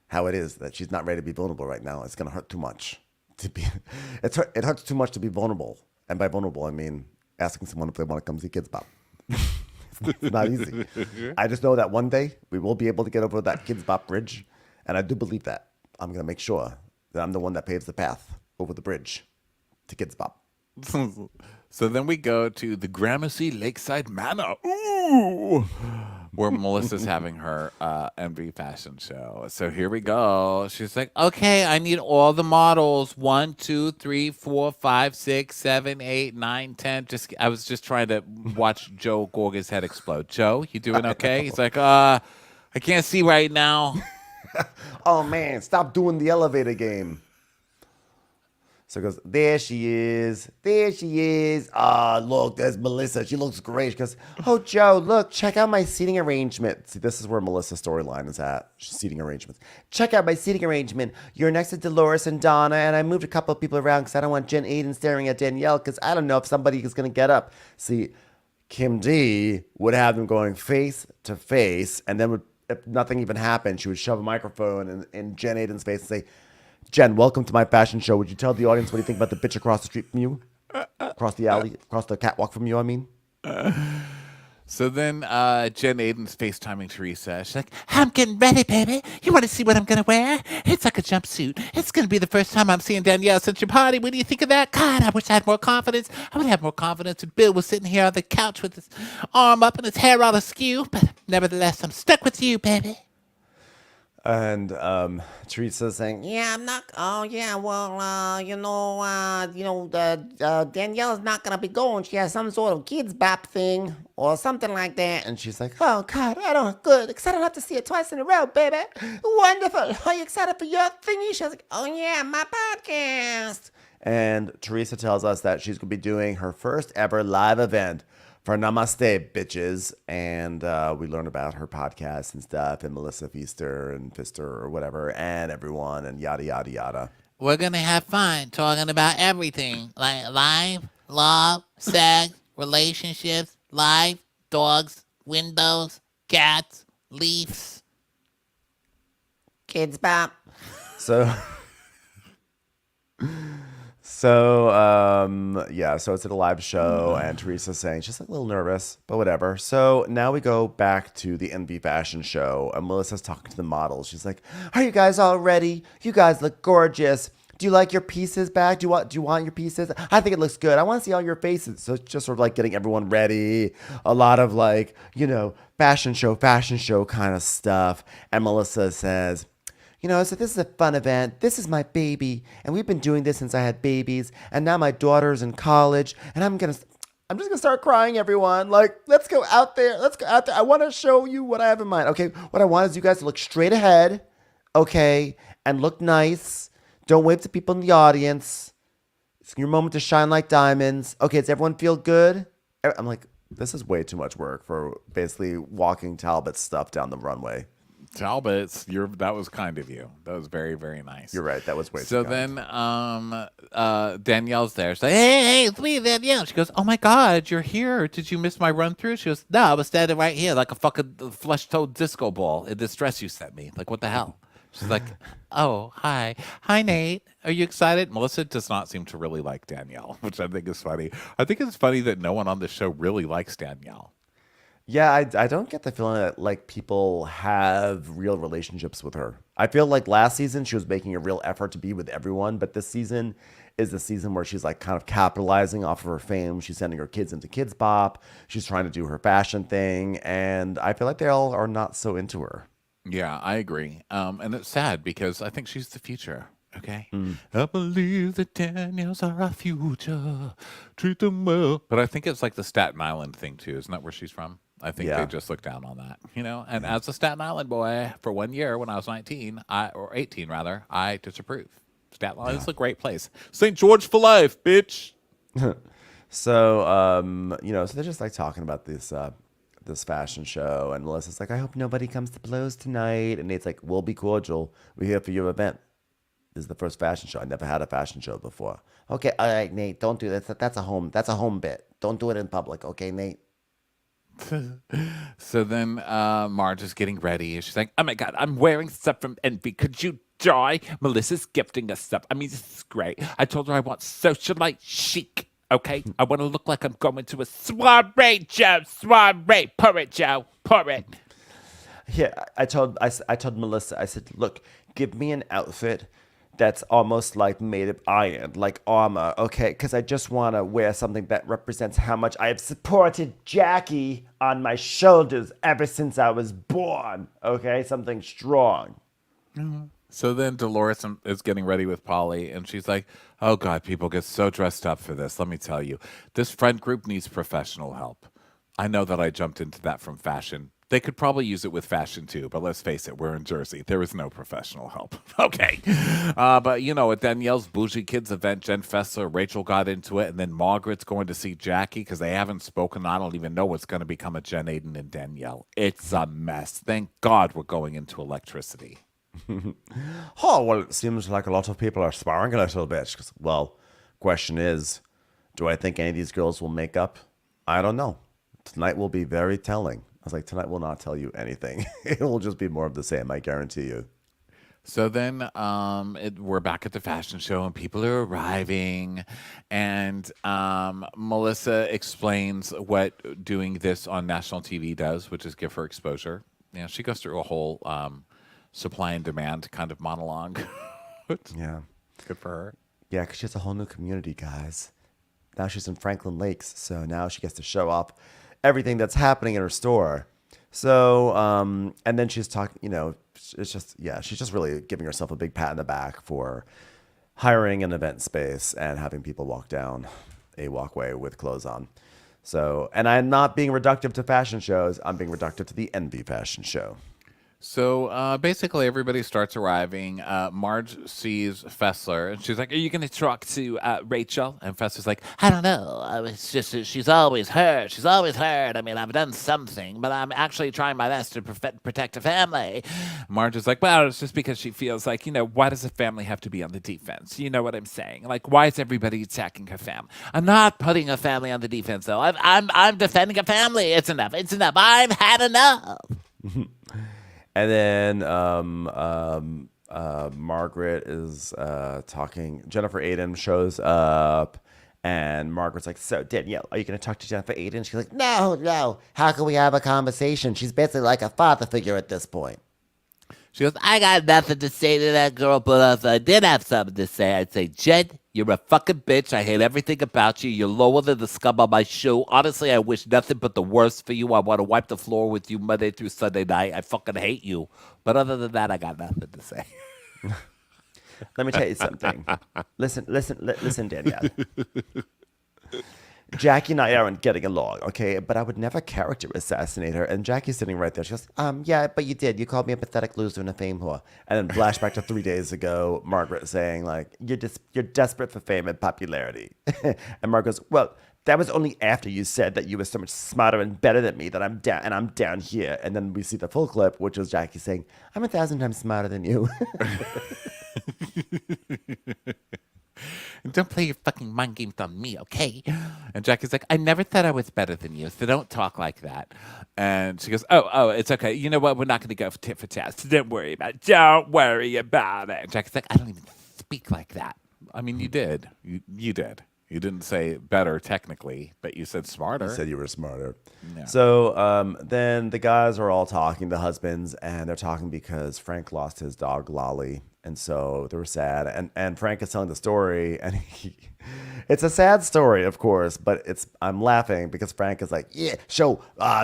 Speaker 3: how it is that she's not ready to be vulnerable right now. It's gonna hurt too much it hurts too much to be vulnerable. And by vulnerable, I mean asking someone if they want to come see Kids Bop. It's not easy. I just know that one day we will be able to get over that Kids Bop bridge, and I do believe that. I'm gonna make sure that I'm the one that paves the path over the bridge to Kids Bop.
Speaker 2: So then we go to the Gramercy Lakeside Manor. Ooh, where Melissa's having her MV fashion show. So here we go. She's like, okay, I need all the models. 1, 2, 3, 4, 5, 6, 7, 8, 9, 10. I was just trying to watch Joe Gorga's head explode. Joe, you doing okay? He's like, I can't see right now.
Speaker 3: Oh man, stop doing the elevator game. So it goes, there she is. There she is. Ah, look, there's Melissa. She looks great. She goes, oh, Joe, look, check out my seating arrangement. See, this is where Melissa's storyline is at. Seating arrangements. Check out my seating arrangement. You're next to Dolores and Donna, and I moved a couple of people around because I don't want Jen Aiden staring at Danielle because I don't know if somebody is going to get up. See, Kim D would have them going face to face, and then if nothing even happened, she would shove a microphone in Jen Aiden's face and say, Jen, welcome to my fashion show. Would you tell the audience what you think about the bitch across the street from you? Across the alley, across the catwalk from you, I mean.
Speaker 2: So then Jen Aiden's FaceTiming Teresa. She's like, I'm getting ready, baby. You want to see what I'm going to wear? It's like a jumpsuit. It's going to be the first time I'm seeing Danielle since your party. What do you think of that? God, I wish I had more confidence. I would have more confidence if Bill was sitting here on the couch with his arm up and his hair all askew. But nevertheless, I'm stuck with you, baby.
Speaker 3: And Teresa's saying,
Speaker 6: Yeah, I'm not. Oh, yeah. Well, Danielle's not gonna be going. She has some sort of kids bop thing or something like that.
Speaker 3: and she's like,
Speaker 6: Oh God, I don't good because I don't have to see it twice in a row, baby. Wonderful. Are you excited for your thingy? She's like, Oh yeah, my podcast.
Speaker 3: and Teresa tells us that she's going to be doing her first ever live event for Namaste, bitches. And we learn about her podcast and stuff, and Melissa Feaster and Fister or whatever, and everyone, and yada, yada, yada.
Speaker 5: We're going to have fun talking about everything like life, love, sex, relationships, life, dogs, windows, cats, leaves.
Speaker 6: Kids bop.
Speaker 3: So, so it's at a live show, and Teresa's saying she's like a little nervous, but whatever. So now we go back to the NV fashion show, and Melissa's talking to the models. She's like, "Are you guys all ready? You guys look gorgeous. Do you like your pieces back? Do you want your pieces? I think it looks good. I want to see all your faces." So it's just sort of like getting everyone ready. A lot of like, fashion show kind of stuff. And Melissa says, so this is a fun event. This is my baby, and we've been doing this since I had babies, and now my daughter's in college, and I'm just gonna start crying, everyone. Like, let's go out there. I want to show you what I have in mind. Okay, what I want is you guys to look straight ahead, okay, and look nice. Don't wave to people in the audience. It's your moment to shine like diamonds. Okay, does everyone feel good? I'm like, this is way too much work for basically walking Talbot's stuff down the runway.
Speaker 2: Talbot's, that was kind of you. That was very, very nice.
Speaker 3: You're right. That was way
Speaker 2: So
Speaker 3: too
Speaker 2: then
Speaker 3: kind.
Speaker 2: Danielle's there. She's like, hey, it's me, Danielle. She goes, oh, my God, you're here. Did you miss my run-through? She goes, no, I was standing right here like a fucking flesh-toed disco ball in this dress you sent me. Like, what the hell? She's like, oh, hi. Hi, Nate. Are you excited? Melissa does not seem to really like Danielle, which I think is funny. I think it's funny that no one on the show really likes Danielle.
Speaker 3: Yeah, I don't get the feeling that like people have real relationships with her. I feel like last season she was making a real effort to be with everyone, but this season is the season where she's like kind of capitalizing off of her fame. She's sending her kids into Kids Bop. She's trying to do her fashion thing, and I feel like they all are not so into her.
Speaker 2: Yeah, I agree. And it's sad because I think she's the future. Okay. I believe that Daniels are our future. Treat them well. But I think it's like the Staten Island thing too. Isn't that where she's from? I think they just look down on that, And as a Staten Island boy, for 1 year when I was 19, or 18 rather, I disapprove. Staten Island is a great place. St. George for life, bitch.
Speaker 3: So, so they're just like talking about this fashion show, and Melissa's like, I hope nobody comes to blows tonight. And Nate's like, we'll be cordial. We're here for your event. This is the first fashion show. I never had a fashion show before. Okay, all right, Nate, don't do that. That's a home bit. Don't do it in public, okay, Nate?
Speaker 2: So then Marge is getting ready. She's like, oh my God, I'm wearing stuff from Envy. Could you die? Melissa's gifting us stuff. I mean, this is great. I told her I want socialite chic. Okay? I want to look like I'm going to a soiree, Joe. Soiree. Pour it, Joe. Pour it.
Speaker 3: Yeah, I told Melissa, I said, look, give me an outfit that's almost like made of iron, like armor, okay? Because I just want to wear something that represents how much I have supported Jackie on my shoulders ever since I was born, okay? Something strong.
Speaker 2: So then Dolores is getting ready with Polly, and she's like, oh, God, people get so dressed up for this. Let me tell you, this friend group needs professional help. I know that I jumped into that from fashion. They could probably use it with fashion, too, but let's face it, we're in Jersey. There is no professional help. Okay. But, you know, at Danielle's Bougie Kids event, Jen Fessler, Rachel got into it, and then Margaret's going to see Jackie because they haven't spoken. I don't even know what's going to become of Jen, Aiden, and Danielle. It's a mess. Thank God we're going into electricity.
Speaker 3: Oh, well, it seems like a lot of people are sparring a little bit. Well, question is, do I think any of these girls will make up? I don't know. Tonight will be very telling. I was like, tonight will not tell you anything. It will just be more of the same, I guarantee you.
Speaker 2: So then we're back at the fashion show, and people are arriving, and Melissa explains what doing this on national TV does, which is give her exposure. You know, she goes through a whole supply and demand kind of monologue.
Speaker 3: Yeah.
Speaker 2: Good for her.
Speaker 3: Yeah, because she has a whole new community, guys. Now she's in Franklin Lakes, so now she gets to show up everything that's happening in her store. So, and then she's talking, you know, it's just, yeah, she's just really giving herself a big pat on the back for hiring an event space and having people walk down a walkway with clothes on. So, and I'm not being reductive to fashion shows. I'm being reductive to the Envy fashion show.
Speaker 2: So basically, everybody starts arriving. Marge sees Fessler, and she's like, "Are you going to talk to Rachel?" And Fessler's like,
Speaker 5: I don't know. It's just that she's always hurt. She's always hurt. I mean, I've done something, but I'm actually trying my best to protect the family.
Speaker 2: Marge is like, "Well, it's just because she feels like, you know, why does a family have to be on the defense? You know what I'm saying? Like, why is everybody attacking her family?"
Speaker 5: I'm not putting a family on the defense, though. I'm defending a family. It's enough. It's enough. I've had enough.
Speaker 3: And then Margaret is talking. Jennifer Aiden shows up, and Margaret's like, "So, Danielle, are you going to talk to Jennifer Aiden?" She's like,
Speaker 6: No. How can we have a conversation? She's basically like a father figure at this point.
Speaker 5: She goes, I got nothing to say to that girl, but if I did have something to say, I'd say, Jen, you're a fucking bitch. I hate everything about you. You're lower than the scum on my shoe. Honestly, I wish nothing but the worst for you. I want to wipe the floor with you Monday through Sunday night. I fucking hate you. But other than that, I got nothing to say.
Speaker 3: let me tell you something. Listen, Danielle. Jackie and I aren't getting along, okay? But I would never character assassinate her. And Jackie's sitting right there. She goes, yeah, but you did. You called me a pathetic loser and a fame whore. And then flashback to 3 days ago, Margaret saying, like, you're desperate for fame and popularity. And Margaret goes, well, that was only after you said that you were so much smarter and better than me that I'm down here. And then we see the full clip, which was Jackie saying, I'm 1,000 times smarter than you.
Speaker 5: Don't play your fucking mind games on me, okay?
Speaker 2: and Jackie's like, "I never thought I was better than you, so don't talk like that." And she goes, "Oh, it's okay. You know what? We're not going to go for tit for tat. So don't worry about it. Don't worry about it." And Jackie's like, "I don't even speak like that." I mean, you did. You did. You didn't say better technically, but you said smarter.
Speaker 3: You said you were smarter.
Speaker 2: Yeah.
Speaker 3: So then the guys are all talking, the husbands, and they're talking because Frank lost his dog Lolly. And so they were sad. And Frank is telling the story, and it's a sad story, of course, but I'm laughing because Frank is like, yeah,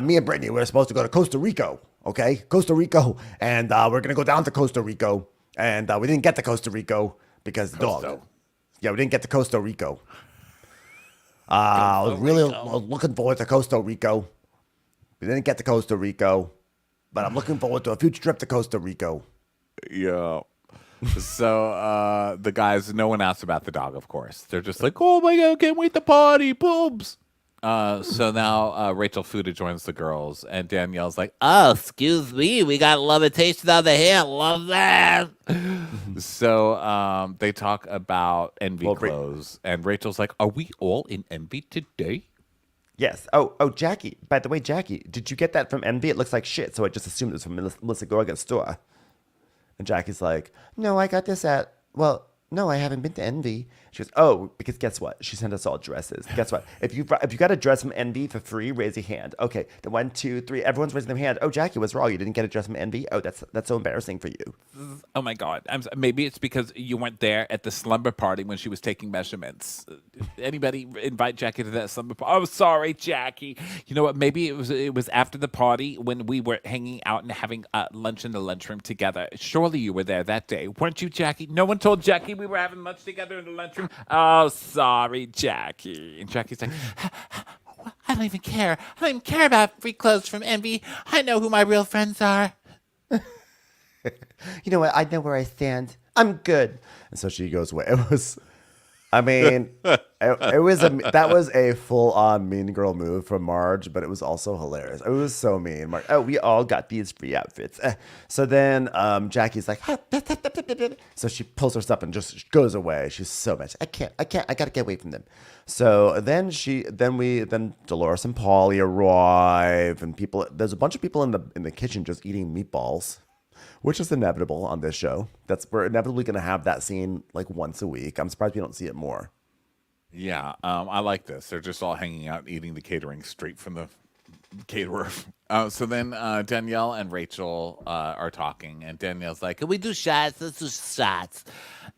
Speaker 3: me and Brittany, we're supposed to go to Costa Rica, okay? Costa Rica. And we're going to go down to Costa Rica. And we didn't get to Costa Rica because the dog. Yeah, we didn't get to Costa Rica. I was really looking forward to Costa Rica. We didn't get to Costa Rica, but I'm looking forward to a future trip to Costa Rica.
Speaker 2: Yeah. So the guys, no one asks about the dog, of course. They're just like, "Oh my God, can't wait to party, boobs." So now Rachel Fuda joins the girls, and Danielle's like,
Speaker 5: Oh, excuse me. We got levitation on the hill. Love that.
Speaker 2: So they talk about Envy clothes, and Rachel's like, "Are we all in Envy today?"
Speaker 3: Yes. Oh, Jackie. By the way, Jackie, did you get that from Envy? It looks like shit, so I just assumed it was from Melissa Gorga's store. And Jackie's like, no, I got this at, well, no, I haven't been to Envy. She goes, oh, because guess what? She sent us all dresses. Guess what? If you got a dress from Envy for free, raise your hand. Okay, the 1, 2, 3, everyone's raising their hand. Oh, Jackie, what's wrong? You didn't get a dress from Envy? Oh, that's so embarrassing for you.
Speaker 4: Oh my God! Maybe it's because you weren't there at the slumber party when she was taking measurements. Anybody invite Jackie to that slumber party? Oh, sorry, Jackie. You know what? Maybe it was after the party when we were hanging out and having lunch in the lunchroom together. Surely you were there that day, weren't you, Jackie? No one told Jackie we were having lunch together in the lunchroom. Oh, sorry, Jackie. And Jackie's like,
Speaker 6: I don't even care. I don't even care about free clothes from Envy. I know who my real friends are.
Speaker 3: You know what? I know where I stand. I'm good. And so she goes away. It was, I mean, that was a full on mean girl move from Marge, but it was also hilarious. It was so mean. Marge, oh, we all got these free outfits. So then Jackie's like, so she pulls her stuff and just goes away. She's so mad. I can't. I gotta get away from them. So then Dolores and Paulie arrive, and there's a bunch of people in the kitchen just eating meatballs, which is inevitable on this show. We're inevitably going to have that scene like once a week. I'm surprised we don't see it more.
Speaker 2: Yeah, I like this. They're just all hanging out, eating the catering straight from the caterer. So then Danielle and Rachel are talking, and Danielle's like,
Speaker 5: Can we do shots? Let's do shots.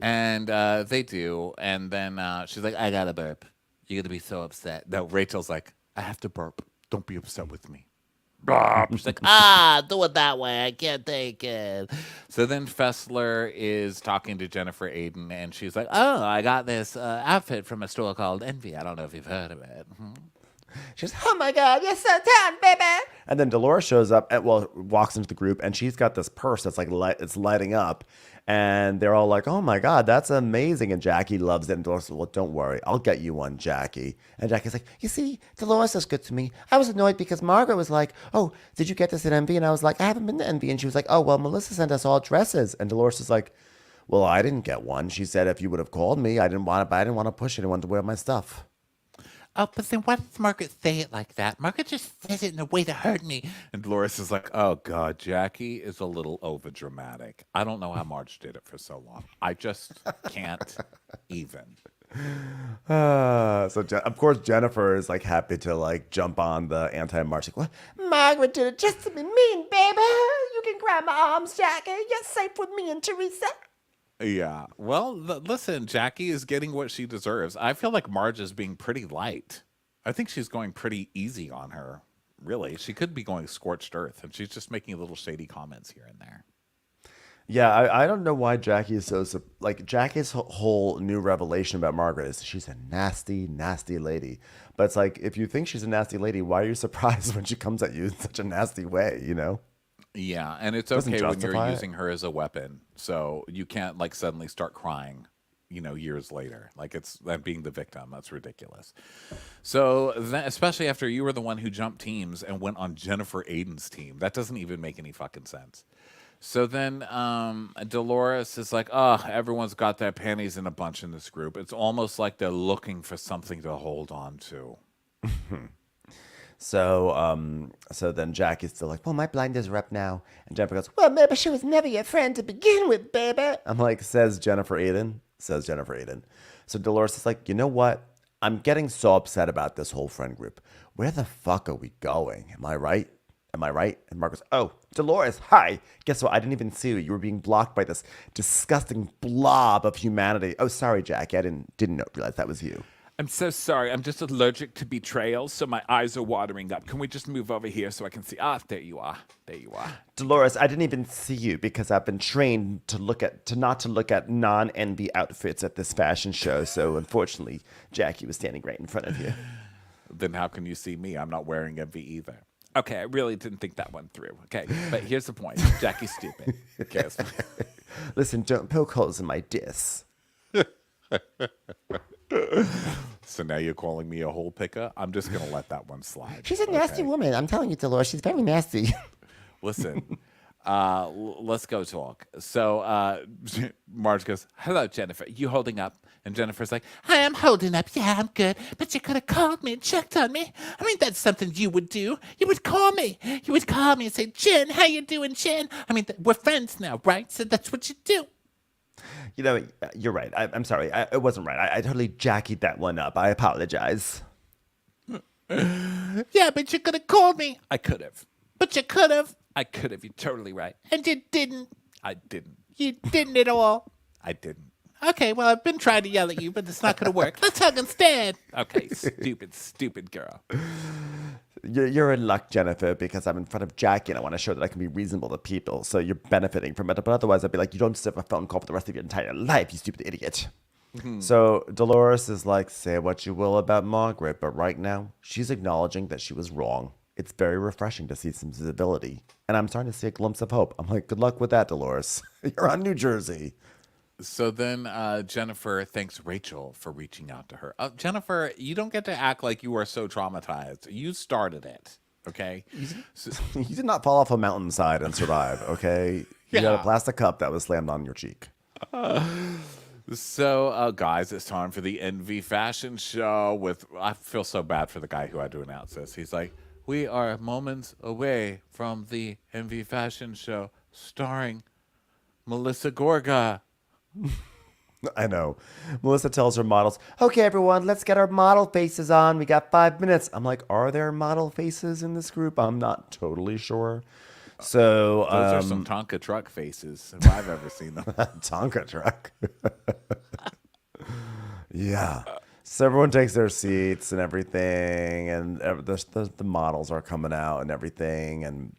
Speaker 2: and they do. And then she's like, I got to burp. You're going to be so upset. No, Rachel's like, I have to burp. Don't be upset with me.
Speaker 5: She's like, do it that way. I can't take it.
Speaker 2: So then Fessler is talking to Jennifer Aiden, and she's like, oh, I got this outfit from a store called Envy. I don't know if you've heard of it.
Speaker 3: She's,
Speaker 6: Oh my God, you're so tan, baby.
Speaker 3: and then Dolores shows up and walks into the group, and she's got this purse that's like it's lighting up, and they're all like, "Oh my God, that's amazing!" And Jackie loves it, and Dolores says, "Well, don't worry, I'll get you one, Jackie." And Jackie's like,
Speaker 6: You see, Dolores is good to me. I was annoyed because Margaret was like, oh, did you get this at Envy? And I was like, I haven't been to Envy. And she was like, oh, well, Melissa sent us all dresses.
Speaker 3: and Dolores is like, "Well, I didn't get one." She said, "If you would have called me, I didn't want to push anyone to wear my stuff."
Speaker 6: Oh, but then why does Margaret say it like that? Margaret just says it in a way to hurt me.
Speaker 2: And Dolores is like, oh, God, Jackie is a little overdramatic. I don't know how Marge did it for so long. I just can't even.
Speaker 3: Of course Jennifer is like happy to like jump on the anti-Marge. Like, what?
Speaker 6: Margaret did it just to be mean, baby. You can grab my arms, Jackie. You're safe with me and Teresa.
Speaker 2: Yeah. Well, listen, Jackie is getting what she deserves. I feel like Marge is being pretty light. I think she's going pretty easy on her, really. She could be going scorched earth, and she's just making little shady comments here and there.
Speaker 3: Yeah, I don't know why Jackie is so like Jackie's whole new revelation about Margaret is she's a nasty, nasty lady. But it's like, if you think she's a nasty lady, why are you surprised when she comes at you in such a nasty way, you know?
Speaker 2: Yeah, and it's
Speaker 3: Doesn't
Speaker 2: okay when you're
Speaker 3: justify it.
Speaker 2: using her as a weapon. So you can't like suddenly start crying, years later. Like it's that being the victim. That's ridiculous. So especially after you were the one who jumped teams and went on Jennifer Aiden's team. That doesn't even make any fucking sense. So then Dolores is like, oh, everyone's got their panties in a bunch in this group. It's almost like they're looking for something to hold on to.
Speaker 3: So then Jackie's still like, well, my blinders are up now. And Jennifer goes, well, maybe she was never your friend to begin with, baby. I'm like, says Jennifer Aiden. So Dolores is like, you know what? I'm getting so upset about this whole friend group. Where the fuck are we going? Am I right? And Mark goes, oh, Dolores, hi. Guess what? I didn't even see you. You were being blocked by this disgusting blob of humanity. Oh, sorry, Jackie. I didn't realize that was you.
Speaker 4: I'm so sorry. I'm just allergic to betrayal, so my eyes are watering up. Can we just move over here so I can see? There you are.
Speaker 3: Dolores, I didn't even see you because I've been trained to not look at non-Envy outfits at this fashion show. So unfortunately, Jackie was standing right in front of you.
Speaker 2: Then how can you see me? I'm not wearing Envy either.
Speaker 4: Okay, I really didn't think that one through. Okay, but here's the point. Jackie's stupid. Okay,
Speaker 3: Listen, don't poke holes in my diss.
Speaker 2: So now you're calling me a hole picker? I'm just going to let that one slide.
Speaker 6: She's a nasty woman. I'm telling you, Dolores. She's very nasty.
Speaker 2: Listen, let's go talk. So Marge goes, hello, Jennifer. You holding up? And Jennifer's like,
Speaker 6: I am holding up. Yeah, I'm good. But you could have called me and checked on me. I mean, that's something you would do. You would call me. You would call me and say, Jen, how you doing, Jen? I mean, we're friends now, right? So that's what you do.
Speaker 3: You know, you're right. I'm sorry. It wasn't right. I totally jackied that one up. I apologize.
Speaker 4: Yeah, but you could have called me. I could have. But you could have. I could have. You're totally right. And you didn't. I didn't. You didn't at all. I didn't. Okay, well, I've been trying to yell at you, but it's not going to work. Let's hug instead. Okay, stupid girl.
Speaker 3: You're in luck, Jennifer, because I'm in front of Jackie and I want to show that I can be reasonable to people. So you're benefiting from it. But otherwise, I'd be like, you don't deserve a phone call for the rest of your entire life, you stupid idiot. So Dolores is like, say what you will about Margaret, but right now she's acknowledging that she was wrong. It's very refreshing to see some visibility. And I'm starting to see a glimpse of hope. I'm like, good luck with that, Dolores. You're on New Jersey.
Speaker 2: So then Jennifer thanks Rachel for reaching out to her. Jennifer, you don't get to act like you are so traumatized. You started it, okay?
Speaker 3: You did not fall off a mountainside and survive, okay? You got a plastic cup that was slammed on your cheek.
Speaker 2: So, guys, it's time for the Envy Fashion Show with... I feel so bad for the guy who had to announce this. He's like, we are moments away from the Envy Fashion Show starring Melissa Gorga.
Speaker 3: I know. Melissa tells her models, okay, everyone, let's get our model faces on. We got 5 minutes. I'm like, are there model faces in this group? I'm not totally sure. So
Speaker 2: those are some Tonka truck faces if I've ever seen them.
Speaker 3: Tonka truck. Yeah. So everyone takes their seats and everything, and the models are coming out and everything,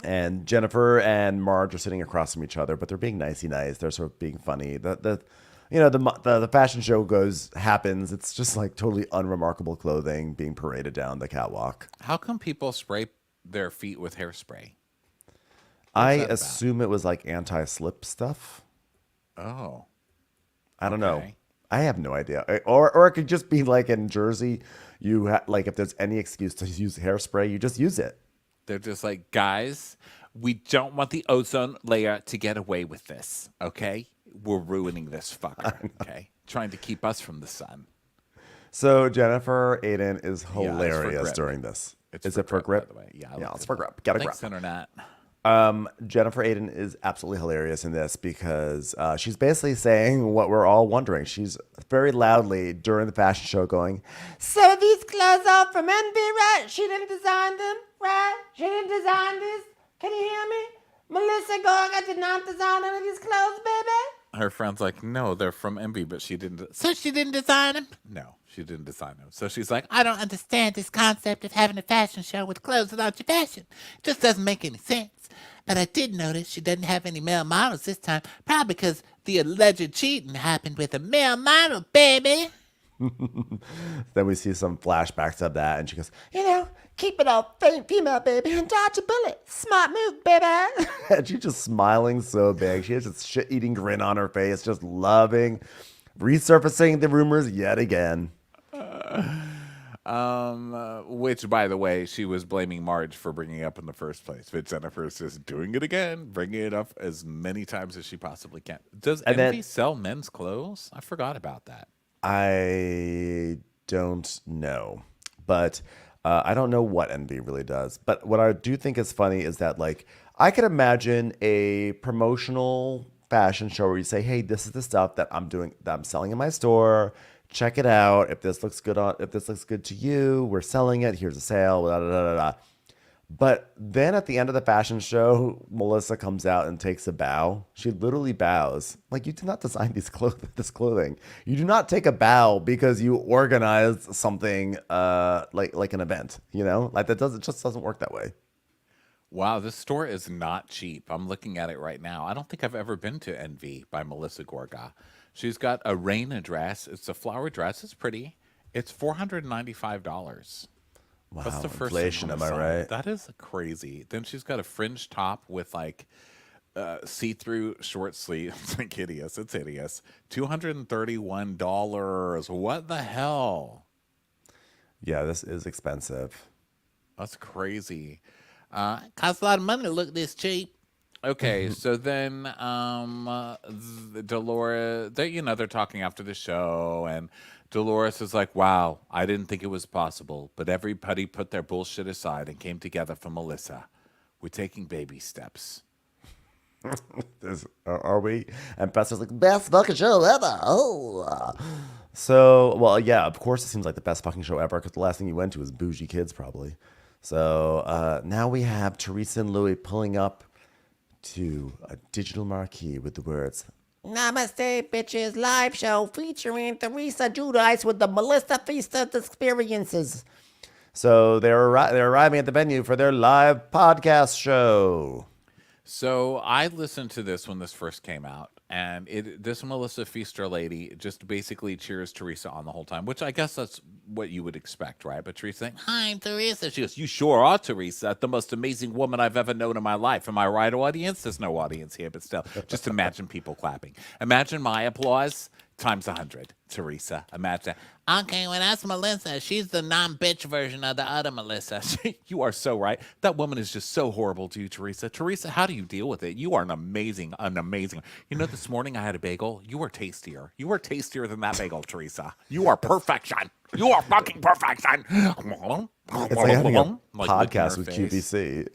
Speaker 3: and Jennifer and Marge are sitting across from each other, but they're being nicey nice. They're sort of being funny. The fashion show happens. It's just like totally unremarkable clothing being paraded down the catwalk.
Speaker 2: How come people spray their feet with hairspray?
Speaker 3: I assume it was like anti-slip stuff.
Speaker 2: Oh.
Speaker 3: I don't know. I have no idea. Or it could just be like in Jersey, like if there's any excuse to use hairspray, you just use it.
Speaker 2: They're just like, guys, we don't want the ozone layer to get away with this, okay? We're ruining this fucker, okay? Trying to keep us from the sun.
Speaker 3: So Jennifer Aiden is hilarious during this. Is it for grip?
Speaker 2: By the way.
Speaker 3: Yeah, it's for grip. Get a
Speaker 2: Thanks,
Speaker 3: grip.
Speaker 2: Internet.
Speaker 3: Jennifer Aiden is absolutely hilarious in this because she's basically saying what we're all wondering. She's very loudly during the fashion show going,
Speaker 6: So these clothes are from Envy, right? She didn't design them, right? She didn't design this. Can you hear me? Melissa Gorga did not design any of these clothes, baby.
Speaker 2: Her friend's like, no, they're from Envy, but she didn't. So she didn't design them? No, she didn't design them. So she's like, I don't understand this concept of having a fashion show with clothes without your fashion. It just doesn't make any sense. But I did notice she doesn't have any male models this time, probably because the alleged cheating happened with a male model, baby.
Speaker 3: Then we see some flashbacks of that, and she goes,
Speaker 6: Keep it all female, baby, and dodge a bullet. Smart move, baby.
Speaker 3: and she's just smiling so big. She has this shit-eating grin on her face, just loving, resurfacing the rumors yet again.
Speaker 2: Which, by the way, she was blaming Marge for bringing up in the first place. But Jennifer's just doing it again, bringing it up as many times as she possibly can. Does Envy sell men's clothes? I forgot about that.
Speaker 3: I don't know, but I don't know what Envy really does. But what I do think is funny is that, like, I could imagine a promotional fashion show where you say, "Hey, this is the stuff that I'm doing, that I'm selling in my store. Check it out. If this looks good to you, we're selling it. Here's a sale." Blah, blah, blah, blah. But then at the end of the fashion show, Melissa comes out and takes a bow. She literally bows. Like, you did not design this clothing. You do not take a bow because you organized something like an event. Like it just doesn't work that way.
Speaker 2: Wow, this store is not cheap. I'm looking at it right now. I don't think I've ever been to Envy by Melissa Gorga. She's got a Raina dress. It's a flower dress. It's pretty. It's $495.
Speaker 3: Wow,
Speaker 2: That's the first
Speaker 3: inflation,
Speaker 2: thing on
Speaker 3: am
Speaker 2: the
Speaker 3: I
Speaker 2: side.
Speaker 3: right?
Speaker 2: That is crazy. Then she's got a fringe top with like see-through short sleeve. It's like hideous. It's hideous. $231. What the hell?
Speaker 3: Yeah, this is expensive.
Speaker 2: That's crazy.
Speaker 4: Costs a lot of money to look this cheap.
Speaker 2: Okay, so then Dolores, they're talking after the show, and Dolores is like, wow, I didn't think it was possible, but everybody put their bullshit aside and came together for Melissa. We're taking baby steps.
Speaker 3: Are we? And Fester's like, best fucking show ever. Oh. So, well, yeah, of course it seems like the best fucking show ever because the last thing you went to was Bougie Kids, probably. So now we have Teresa and Louie pulling up to a digital marquee with the words,
Speaker 6: Namaste, bitches, live show featuring Teresa Judice with the Melissa Feast of Experiences.
Speaker 3: so they're arriving at the venue for their live podcast show.
Speaker 2: So I listened to this when this first came out, and this Melissa Feaster lady just basically cheers Teresa on the whole time, which I guess that's what you would expect, right? But Teresa's like, "Hi, I'm Teresa." She goes, "You sure are, Teresa, the most amazing woman I've ever known in my life." Am I right, audience? There's no audience here, but still, just imagine people clapping. Imagine my applause times 100. Teresa, imagine.
Speaker 5: Okay, well, that's Melissa. She's the non-bitch version of the other Melissa.
Speaker 2: You are so right. That woman is just so horrible to you, Teresa. Teresa, how do you deal with it? You are an amazing. You know, this morning I had a bagel. You are tastier. You are tastier than that bagel, Teresa. You are perfection. You are fucking perfection.
Speaker 3: It's like having a podcast with QVC.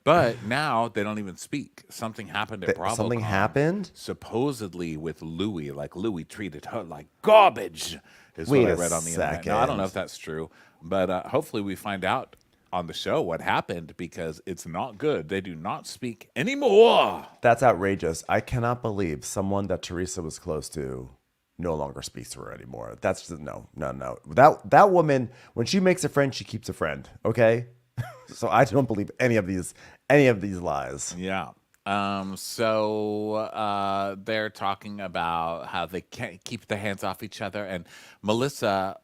Speaker 2: But now they don't even speak. Something happened at Bravo.
Speaker 3: Something happened?
Speaker 2: Supposedly with Louie. Like Louie treated her like garbage, is
Speaker 3: Wait
Speaker 2: what I
Speaker 3: a
Speaker 2: read on the internet. Now, I don't know if that's true, but hopefully we find out on the show what happened because it's not good. They do not speak anymore.
Speaker 3: That's outrageous. I cannot believe someone that Teresa was close to no longer speaks to her anymore. That's just no. That woman, when she makes a friend, she keeps a friend. Okay, so I don't believe any of these lies.
Speaker 2: Yeah. So they're talking about how they can't keep their hands off each other, and Melissa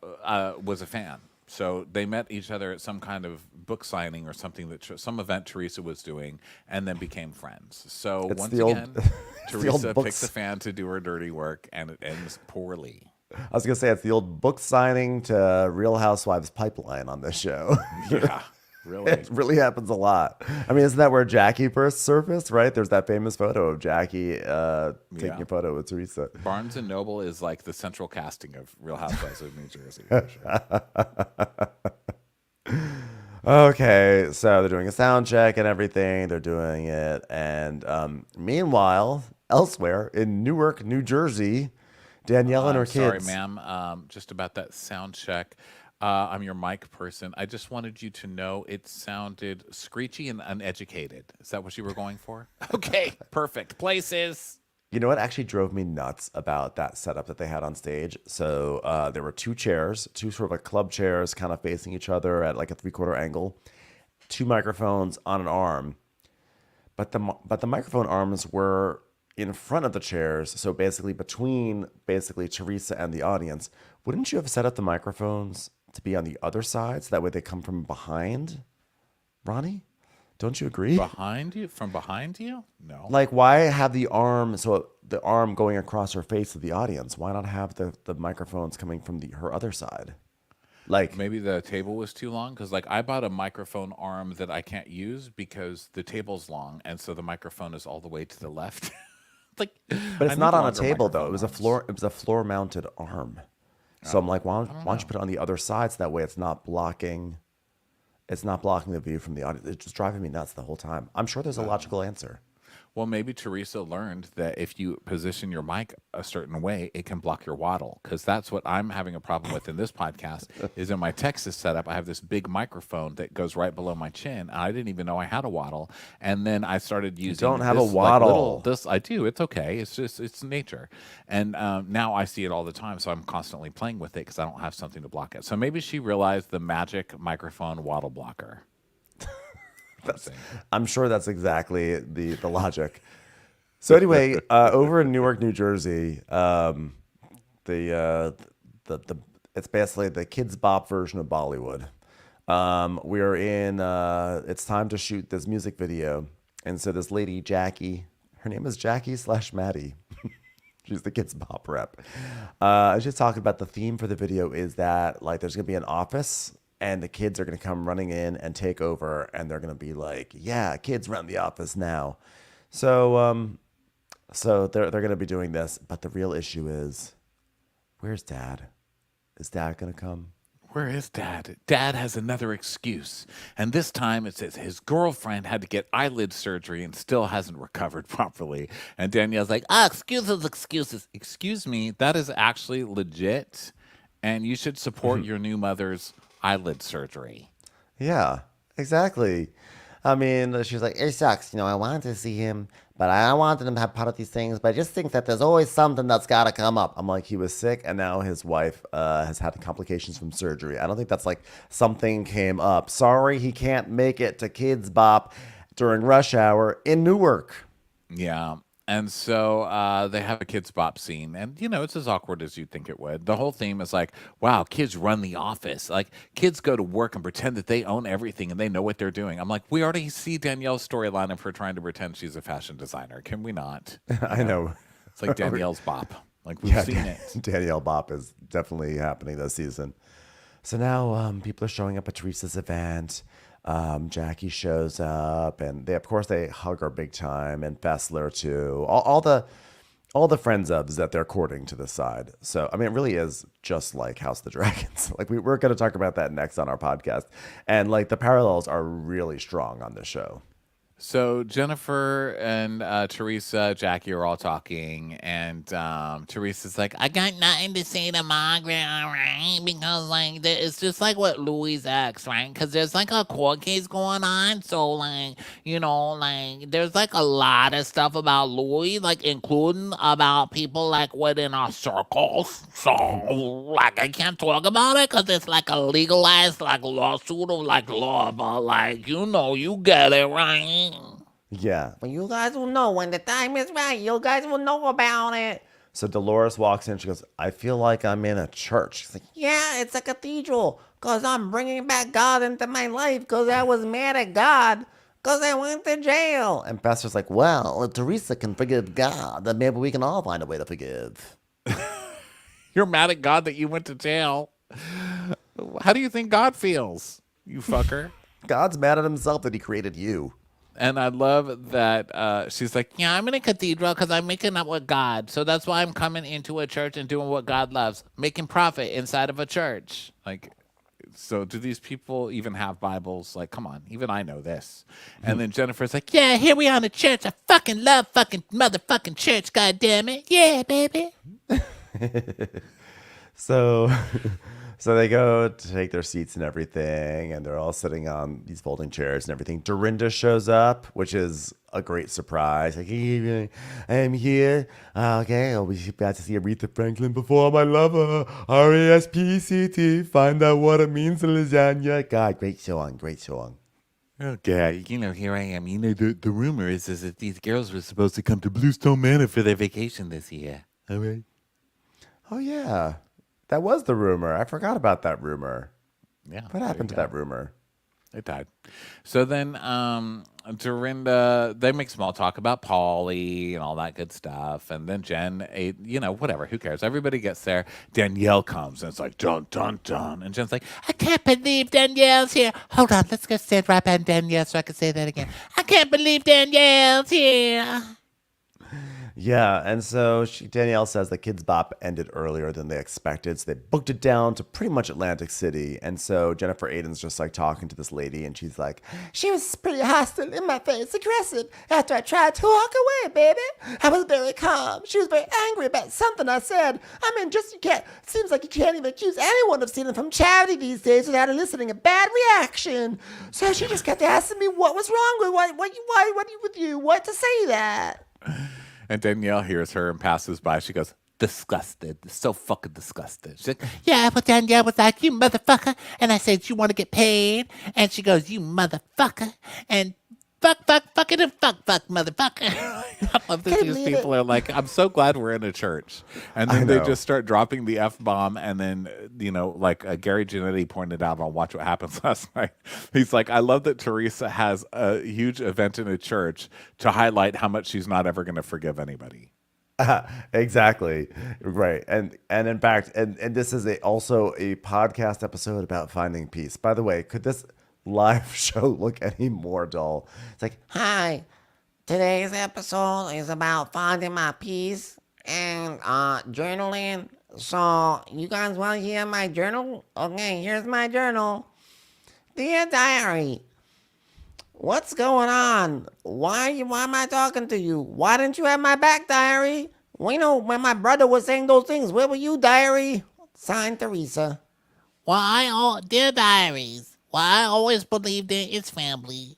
Speaker 2: was a fan. So they met each other at some kind of book signing or something some event Teresa was doing, and then became friends. So
Speaker 3: It's
Speaker 2: once
Speaker 3: the old-
Speaker 2: again,
Speaker 3: it's the old
Speaker 2: Teresa
Speaker 3: books.
Speaker 2: picks a fan to do her dirty work, and it ends poorly.
Speaker 3: I was gonna say it's the old book signing to Real Housewives pipeline on this show.
Speaker 2: Yeah, really.
Speaker 3: It really happens a lot. I mean, isn't that where Jackie first surfaced, right? There's that famous photo of Jackie taking a photo with Teresa.
Speaker 2: Barnes and Noble is like the central casting of Real Housewives of New Jersey.
Speaker 3: Okay, so they're doing a sound check and everything. They're doing it. And meanwhile, elsewhere in Newark, New Jersey, Danielle and her
Speaker 2: Sorry,
Speaker 3: kids.
Speaker 2: ma'am. Just about that sound check. I'm your mic person. I just wanted you to know it sounded screechy and uneducated. Is that what you were going for? Okay, perfect. Places.
Speaker 3: You know what actually drove me nuts about that setup that they had on stage? So there were two chairs, two sort of like club chairs kind of facing each other at like a 3/4 angle, two microphones on an arm. But the microphone arms were in front of the chairs, so basically between Teresa and the audience. Wouldn't you have set up the microphones to be on the other side so that way they come from behind? Ronnie? Don't you agree?
Speaker 2: Behind you? From behind you? No.
Speaker 3: Like, why have the arm going across her face of the audience? Why not have the microphones coming from her other side? Like,
Speaker 2: Maybe the table was too long because, like, I bought a microphone arm that I can't use because the table's long, and so the microphone is all the way to the left.
Speaker 3: but it's not on a table though. It was a floor mounted arm. So I'm like, why don't you put it on the other side so that way it's not blocking the view from the audience. It's just driving me nuts the whole time. I'm sure there's a logical answer.
Speaker 2: Well, maybe Teresa learned that if you position your mic a certain way, it can block your waddle. Because that's what I'm having a problem with in this podcast. Is in my Texas setup, I have this big microphone that goes right below my chin. And I didn't even know I had a waddle. And then I started using.
Speaker 3: don't have a
Speaker 2: this,
Speaker 3: waddle.
Speaker 2: I do. It's okay. It's nature. And now I see it all the time, so I'm constantly playing with it because I don't have something to block it. So maybe she realized the magic microphone waddle blocker.
Speaker 3: I'm sure that's exactly the logic. So anyway, over in Newark, New Jersey, it's basically the Kids Bop version of Bollywood. We're in. It's time to shoot this music video, and so this lady Jackie, her name is Jackie/Maddie. She's the Kids Bop rep. She's talking about the theme for the video is that like there's gonna be an office. And the kids are going to come running in and take over, and they're going to be like, "Yeah, kids run the office now." So they're going to be doing this, but the real issue is, where's Dad? Is Dad going to come?
Speaker 2: where is Dad? Dad has another excuse. And this time it says his girlfriend had to get eyelid surgery and still hasn't recovered properly. And Danielle's like, excuses, excuses. Excuse me, that is actually legit. And you should support your new mother's eyelid surgery.
Speaker 3: Yeah, exactly. I mean, she's like, it sucks. I wanted to see him, but I wanted him to have part of these things. But I just think that there's always something that's got to come up. I'm like, he was sick, and now his wife has had complications from surgery. I don't think that's like something came up. Sorry, he can't make it to Kids Bop during rush hour in Newark.
Speaker 2: Yeah. And so they have a Kids Bop scene. And, it's as awkward as you'd think it would. The whole theme is like, wow, kids run the office. Like, kids go to work and pretend that they own everything and they know what they're doing. I'm like, we already see Danielle's storyline of her trying to pretend she's a fashion designer. Can we not?
Speaker 3: I know.
Speaker 2: It's like Danielle's Bop. Like, we've seen it.
Speaker 3: Danielle Bop is definitely happening this season. So now people are showing up at Teresa's event. Jackie shows up, and they hug her big time, and Fessler too. All the friends ofs that they're courting to the side. So I mean, it really is just like House of the Dragons. Like we're going to talk about that next on our podcast, and like the parallels are really strong on this show.
Speaker 2: So Jennifer and Teresa, Jackie are all talking, and Teresa's like,
Speaker 5: I got nothing to say to Margaret, all right? Because, like, it's just like what Louis acts, right? Because there's, like, a court case going on. So, like, there's, like, a lot of stuff about Louis, like, including about people, like, within our circles. So, like, I can't talk about it because it's, like, a legalized, like, lawsuit of, like, law. But, like, you get it, right?
Speaker 3: Yeah.
Speaker 6: Well, you guys will know when the time is right. You guys will know about it.
Speaker 3: So Dolores walks in. She goes, I feel like I'm in a church. She's like,
Speaker 6: Yeah, it's a cathedral. Because I'm bringing back God into my life. Because I was mad at God. Because I went to jail.
Speaker 3: and Fester's like, well, if Teresa can forgive God, then maybe we can all find a way to forgive.
Speaker 2: you're mad at God that you went to jail. How do you think God feels, you fucker?
Speaker 3: God's mad at himself that he created you.
Speaker 2: And I love that she's like,
Speaker 5: Yeah, I'm in a cathedral because I'm making up with God. So that's why I'm coming into a church and doing what God loves, making profit inside of a church.
Speaker 2: like, so do these people even have Bibles? Like, come on, even I know this. And then Jennifer's like,
Speaker 5: Yeah, here we are in the church. I fucking love fucking motherfucking church, goddammit. Yeah, baby.
Speaker 3: So they go to take their seats and everything, and they're all sitting on these folding chairs and everything. Dorinda shows up, which is a great surprise. Like, hey, I'm here. Okay, I'll be about to see Aretha Franklin perform. I love her. R-A-S-P-C-T. Find out what it means to lasagna. God, great song, great song.
Speaker 5: Okay, here I am. The rumor is that these girls were supposed to come to Bluestone Manor for their vacation this year. All right.
Speaker 3: Oh, yeah. That was the rumor. I forgot about that rumor.
Speaker 2: yeah.
Speaker 3: What happened to that rumor?
Speaker 2: It died. So then Dorinda, they make small talk about Paulie and all that good stuff. And then Jen, whatever, who cares? Everybody gets there. Danielle comes and it's like, dun, dun, dun. And Jen's like,
Speaker 5: I can't believe Danielle's here. Hold on, let's go stand right behind Danielle so I can say that again. I can't believe Danielle's here.
Speaker 3: Yeah, and so Danielle says the Kids Bop ended earlier than they expected, so they booked it down to pretty much Atlantic City. And so Jennifer Aiden's just like talking to this lady, and she's like,
Speaker 6: She was pretty hostile, in my face, aggressive. After I tried to walk away, baby, I was very calm. She was very angry about something I said. I mean, seems like you can't even accuse anyone of stealing from charity these days without eliciting a bad reaction. So she just kept asking me what was wrong with what to say that.
Speaker 2: and Danielle hears her and passes by. She goes,
Speaker 5: Disgusted. So fucking disgusted. She's like, yeah, but Danielle was like, you motherfucker. And I said, you want to get paid? And she goes, you motherfucker. And fuck, motherfucker.
Speaker 2: I love that these people are like, I'm so glad we're in a church. And then they just start dropping the F-bomb. And then, like Gary Janetti pointed out on Watch What Happens last night. He's like, I love that Teresa has a huge event in a church to highlight how much she's not ever going to forgive anybody.
Speaker 3: Exactly. Right. And in fact, and this is also a podcast episode about finding peace. By the way, could this live show look any more dull? It's like,
Speaker 6: Hi, today's episode is about finding my peace and journaling So, you guys want to hear my journal? Okay, here's my journal. Dear Diary, what's going on? Why am I talking to you? Why didn't you have my back, Diary? Well, when my brother was saying those things, where were you, Diary? Signed, Teresa.
Speaker 5: Dear diaries, I always believed in it's family.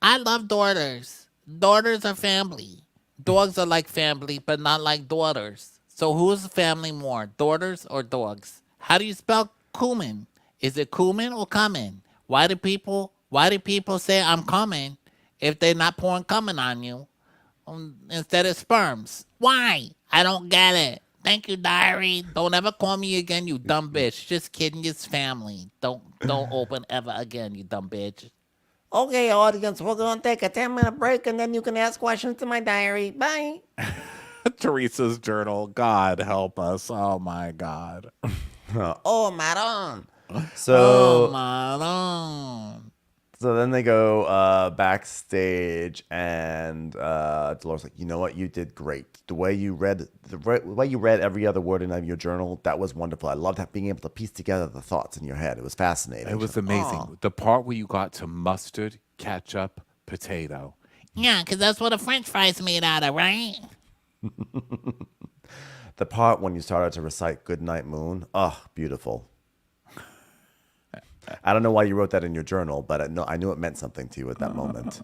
Speaker 5: I love daughters. Daughters are family. Dogs are like family, but not like daughters. So who's family more, daughters or dogs? How do you spell cumin? Is it cumin or cumin? Why do people say I'm coming if they're not pouring cumin on you instead of sperms? Why? I don't get it. Thank you, diary. Don't ever call me again, you dumb bitch. Just kidding, it's family. Don't open ever again, you dumb bitch.
Speaker 6: Okay, audience, we're going to take a 10-minute break and then you can ask questions to my diary. Bye.
Speaker 2: Teresa's journal. God help us. Oh my God.
Speaker 6: Oh, Maron.
Speaker 3: So,
Speaker 5: Maron.
Speaker 3: so then they go backstage, and Dolores like, you know what, you did great. The way you read every other word in your journal, that was wonderful. I loved being able to piece together the thoughts in your head. It was fascinating.
Speaker 2: It was amazing. The part where you got to mustard, ketchup, potato.
Speaker 5: Yeah, because that's what a french fry's made out of, right?
Speaker 3: The part when you started to recite Goodnight Moon, beautiful. I don't know why you wrote that in your journal, but I knew it meant something to you at that moment.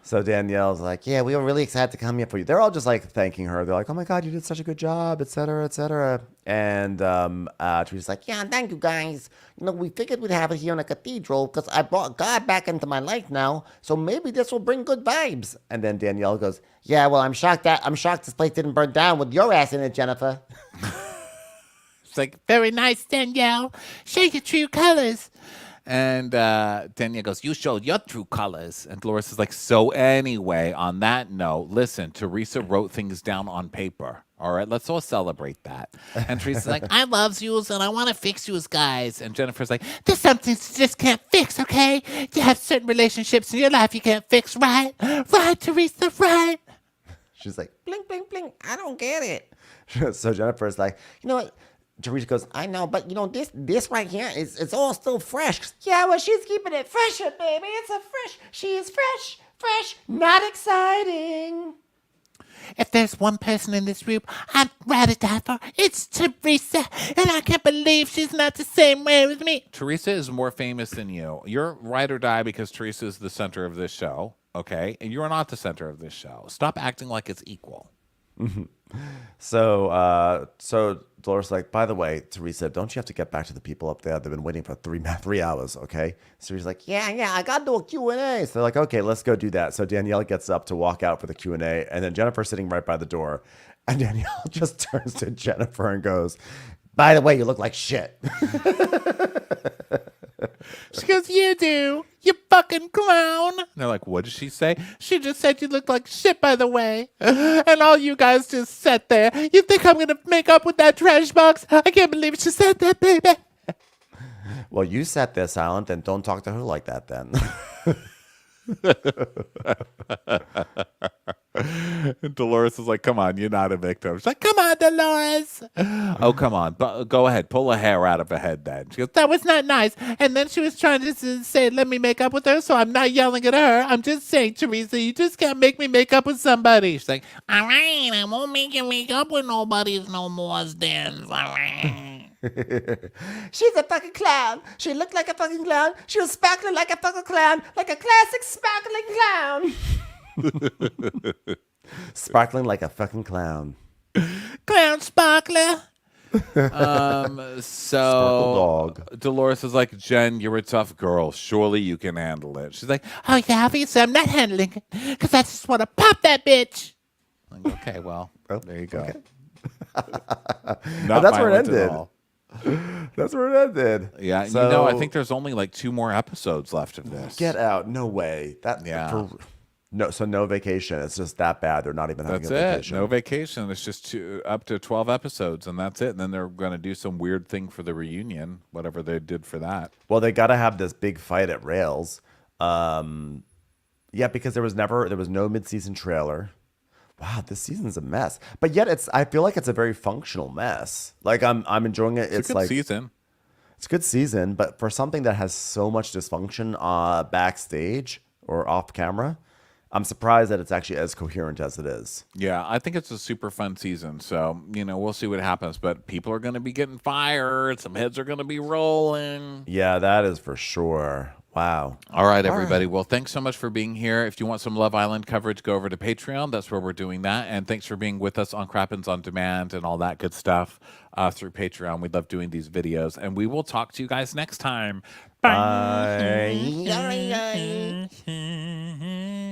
Speaker 3: So Danielle's like, yeah, we were really excited to come here for you. They're all just like thanking her. They're like, oh my God, you did such a good job, et cetera, et cetera. And Teresa's like,
Speaker 6: Yeah, thank you, guys. We figured we'd have it here in a cathedral because I brought God back into my life now. So maybe this will bring good vibes.
Speaker 3: and then Danielle goes,
Speaker 6: Yeah, well, I'm shocked this place didn't burn down with your ass in it, Jennifer.
Speaker 2: It's like, very nice, Danielle. Show your true colors. And Danielle goes, you showed your true colors. And Dolores is like, so anyway, on that note, listen, Teresa wrote things down on paper. All right, let's all celebrate that. And Teresa's like,
Speaker 5: I loves yous and I want to fix yous, guys.
Speaker 2: and Jennifer's like,
Speaker 5: There's something you just can't fix, okay? You have certain relationships in your life you can't fix, right? Right, Teresa, right?
Speaker 3: she's like,
Speaker 6: Blink, blink, blink. I don't get it.
Speaker 3: so Jennifer's like,
Speaker 6: You know what?
Speaker 3: Teresa goes,
Speaker 6: I know, but this right here it's all still fresh. Yeah, well, she's keeping it fresher, baby. She is fresh, not exciting.
Speaker 5: If there's one person in this group I'd rather die for, it's Teresa. And I can't believe she's not the same way with me.
Speaker 2: Teresa is more famous than you. You're ride or die because Teresa is the center of this show, okay? And you're not the center of this show. Stop acting like it's equal.
Speaker 3: so Dolores is like, by the way, Teresa, don't you have to get back to the people up there? They've been waiting for 3 hours, okay? So he's like,
Speaker 6: Yeah, I got to do a Q&A.
Speaker 3: so they're like, okay, let's go do that. So Danielle gets up to walk out for the Q&A, and then Jennifer's sitting right by the door. And Danielle just turns to Jennifer and goes, by the way, you look like shit.
Speaker 5: She goes, you do, you fucking clown.
Speaker 2: And they're like, what did she say?
Speaker 5: She just said you look like shit, by the way. And all you guys just sat there. You think I'm going to make up with that trash box? I can't believe she said that, baby.
Speaker 3: Well, you sat there silent, and don't talk to her like that then.
Speaker 2: And Dolores is like, come on, you're not a victim. She's like, come on, Dolores. Oh, come on. Go ahead. Pull a hair out of her head then. She goes,
Speaker 5: That was not nice. And then she was trying to say, let me make up with her. So I'm not yelling at her. I'm just saying, Teresa, you just can't make me make up with somebody. She's like, all right, I won't make you make up with nobody's no more, then. All right.
Speaker 6: She's a fucking clown. She looked like a fucking clown. She was sparkling like a fucking clown, like a classic sparkling clown.
Speaker 3: Sparkling like a fucking clown.
Speaker 5: Clown sparkler.
Speaker 2: So
Speaker 3: Sparkle dog.
Speaker 2: Dolores is like, Jen, you're a tough girl. Surely you can handle it. She's like,
Speaker 5: Oh, yeah, obviously I'm not handling it. Because I just want to pop that bitch.
Speaker 2: okay, well, there you go.
Speaker 3: okay.
Speaker 2: Not
Speaker 3: that's where it
Speaker 2: violent at
Speaker 3: ended.
Speaker 2: all.
Speaker 3: That's where it ended.
Speaker 2: Yeah,
Speaker 3: So,
Speaker 2: I think there's only like 2 more episodes left of this.
Speaker 3: Get out. No way.
Speaker 2: Yeah.
Speaker 3: No vacation. It's just that bad. They're not even having
Speaker 2: That's
Speaker 3: a
Speaker 2: it.
Speaker 3: vacation.
Speaker 2: No vacation. It's just up to 12 episodes, and that's it. And then they're going to do some weird thing for the reunion, whatever they did for that.
Speaker 3: Well, they got to have this big fight at Rails. Yeah, because there was no mid-season trailer. wow, this season's a mess. But yet I feel like it's a very functional mess. Like I'm enjoying it.
Speaker 2: It's a good
Speaker 3: like
Speaker 2: season.
Speaker 3: it's a good season, but for something that has so much dysfunction backstage or off camera, I'm surprised that it's actually as coherent as it is.
Speaker 2: Yeah, I think it's a super fun season. So, we'll see what happens. But people are going to be getting fired. Some heads are going to be rolling.
Speaker 3: Yeah, that is for sure. Wow.
Speaker 2: All right, everybody. Well, thanks so much for being here. If you want some Love Island coverage, go over to Patreon. That's where we're doing that. And thanks for being with us on Crappens on Demand and all that good stuff through Patreon. We love doing these videos. And we will talk to you guys next time.
Speaker 3: Bye.
Speaker 6: Bye.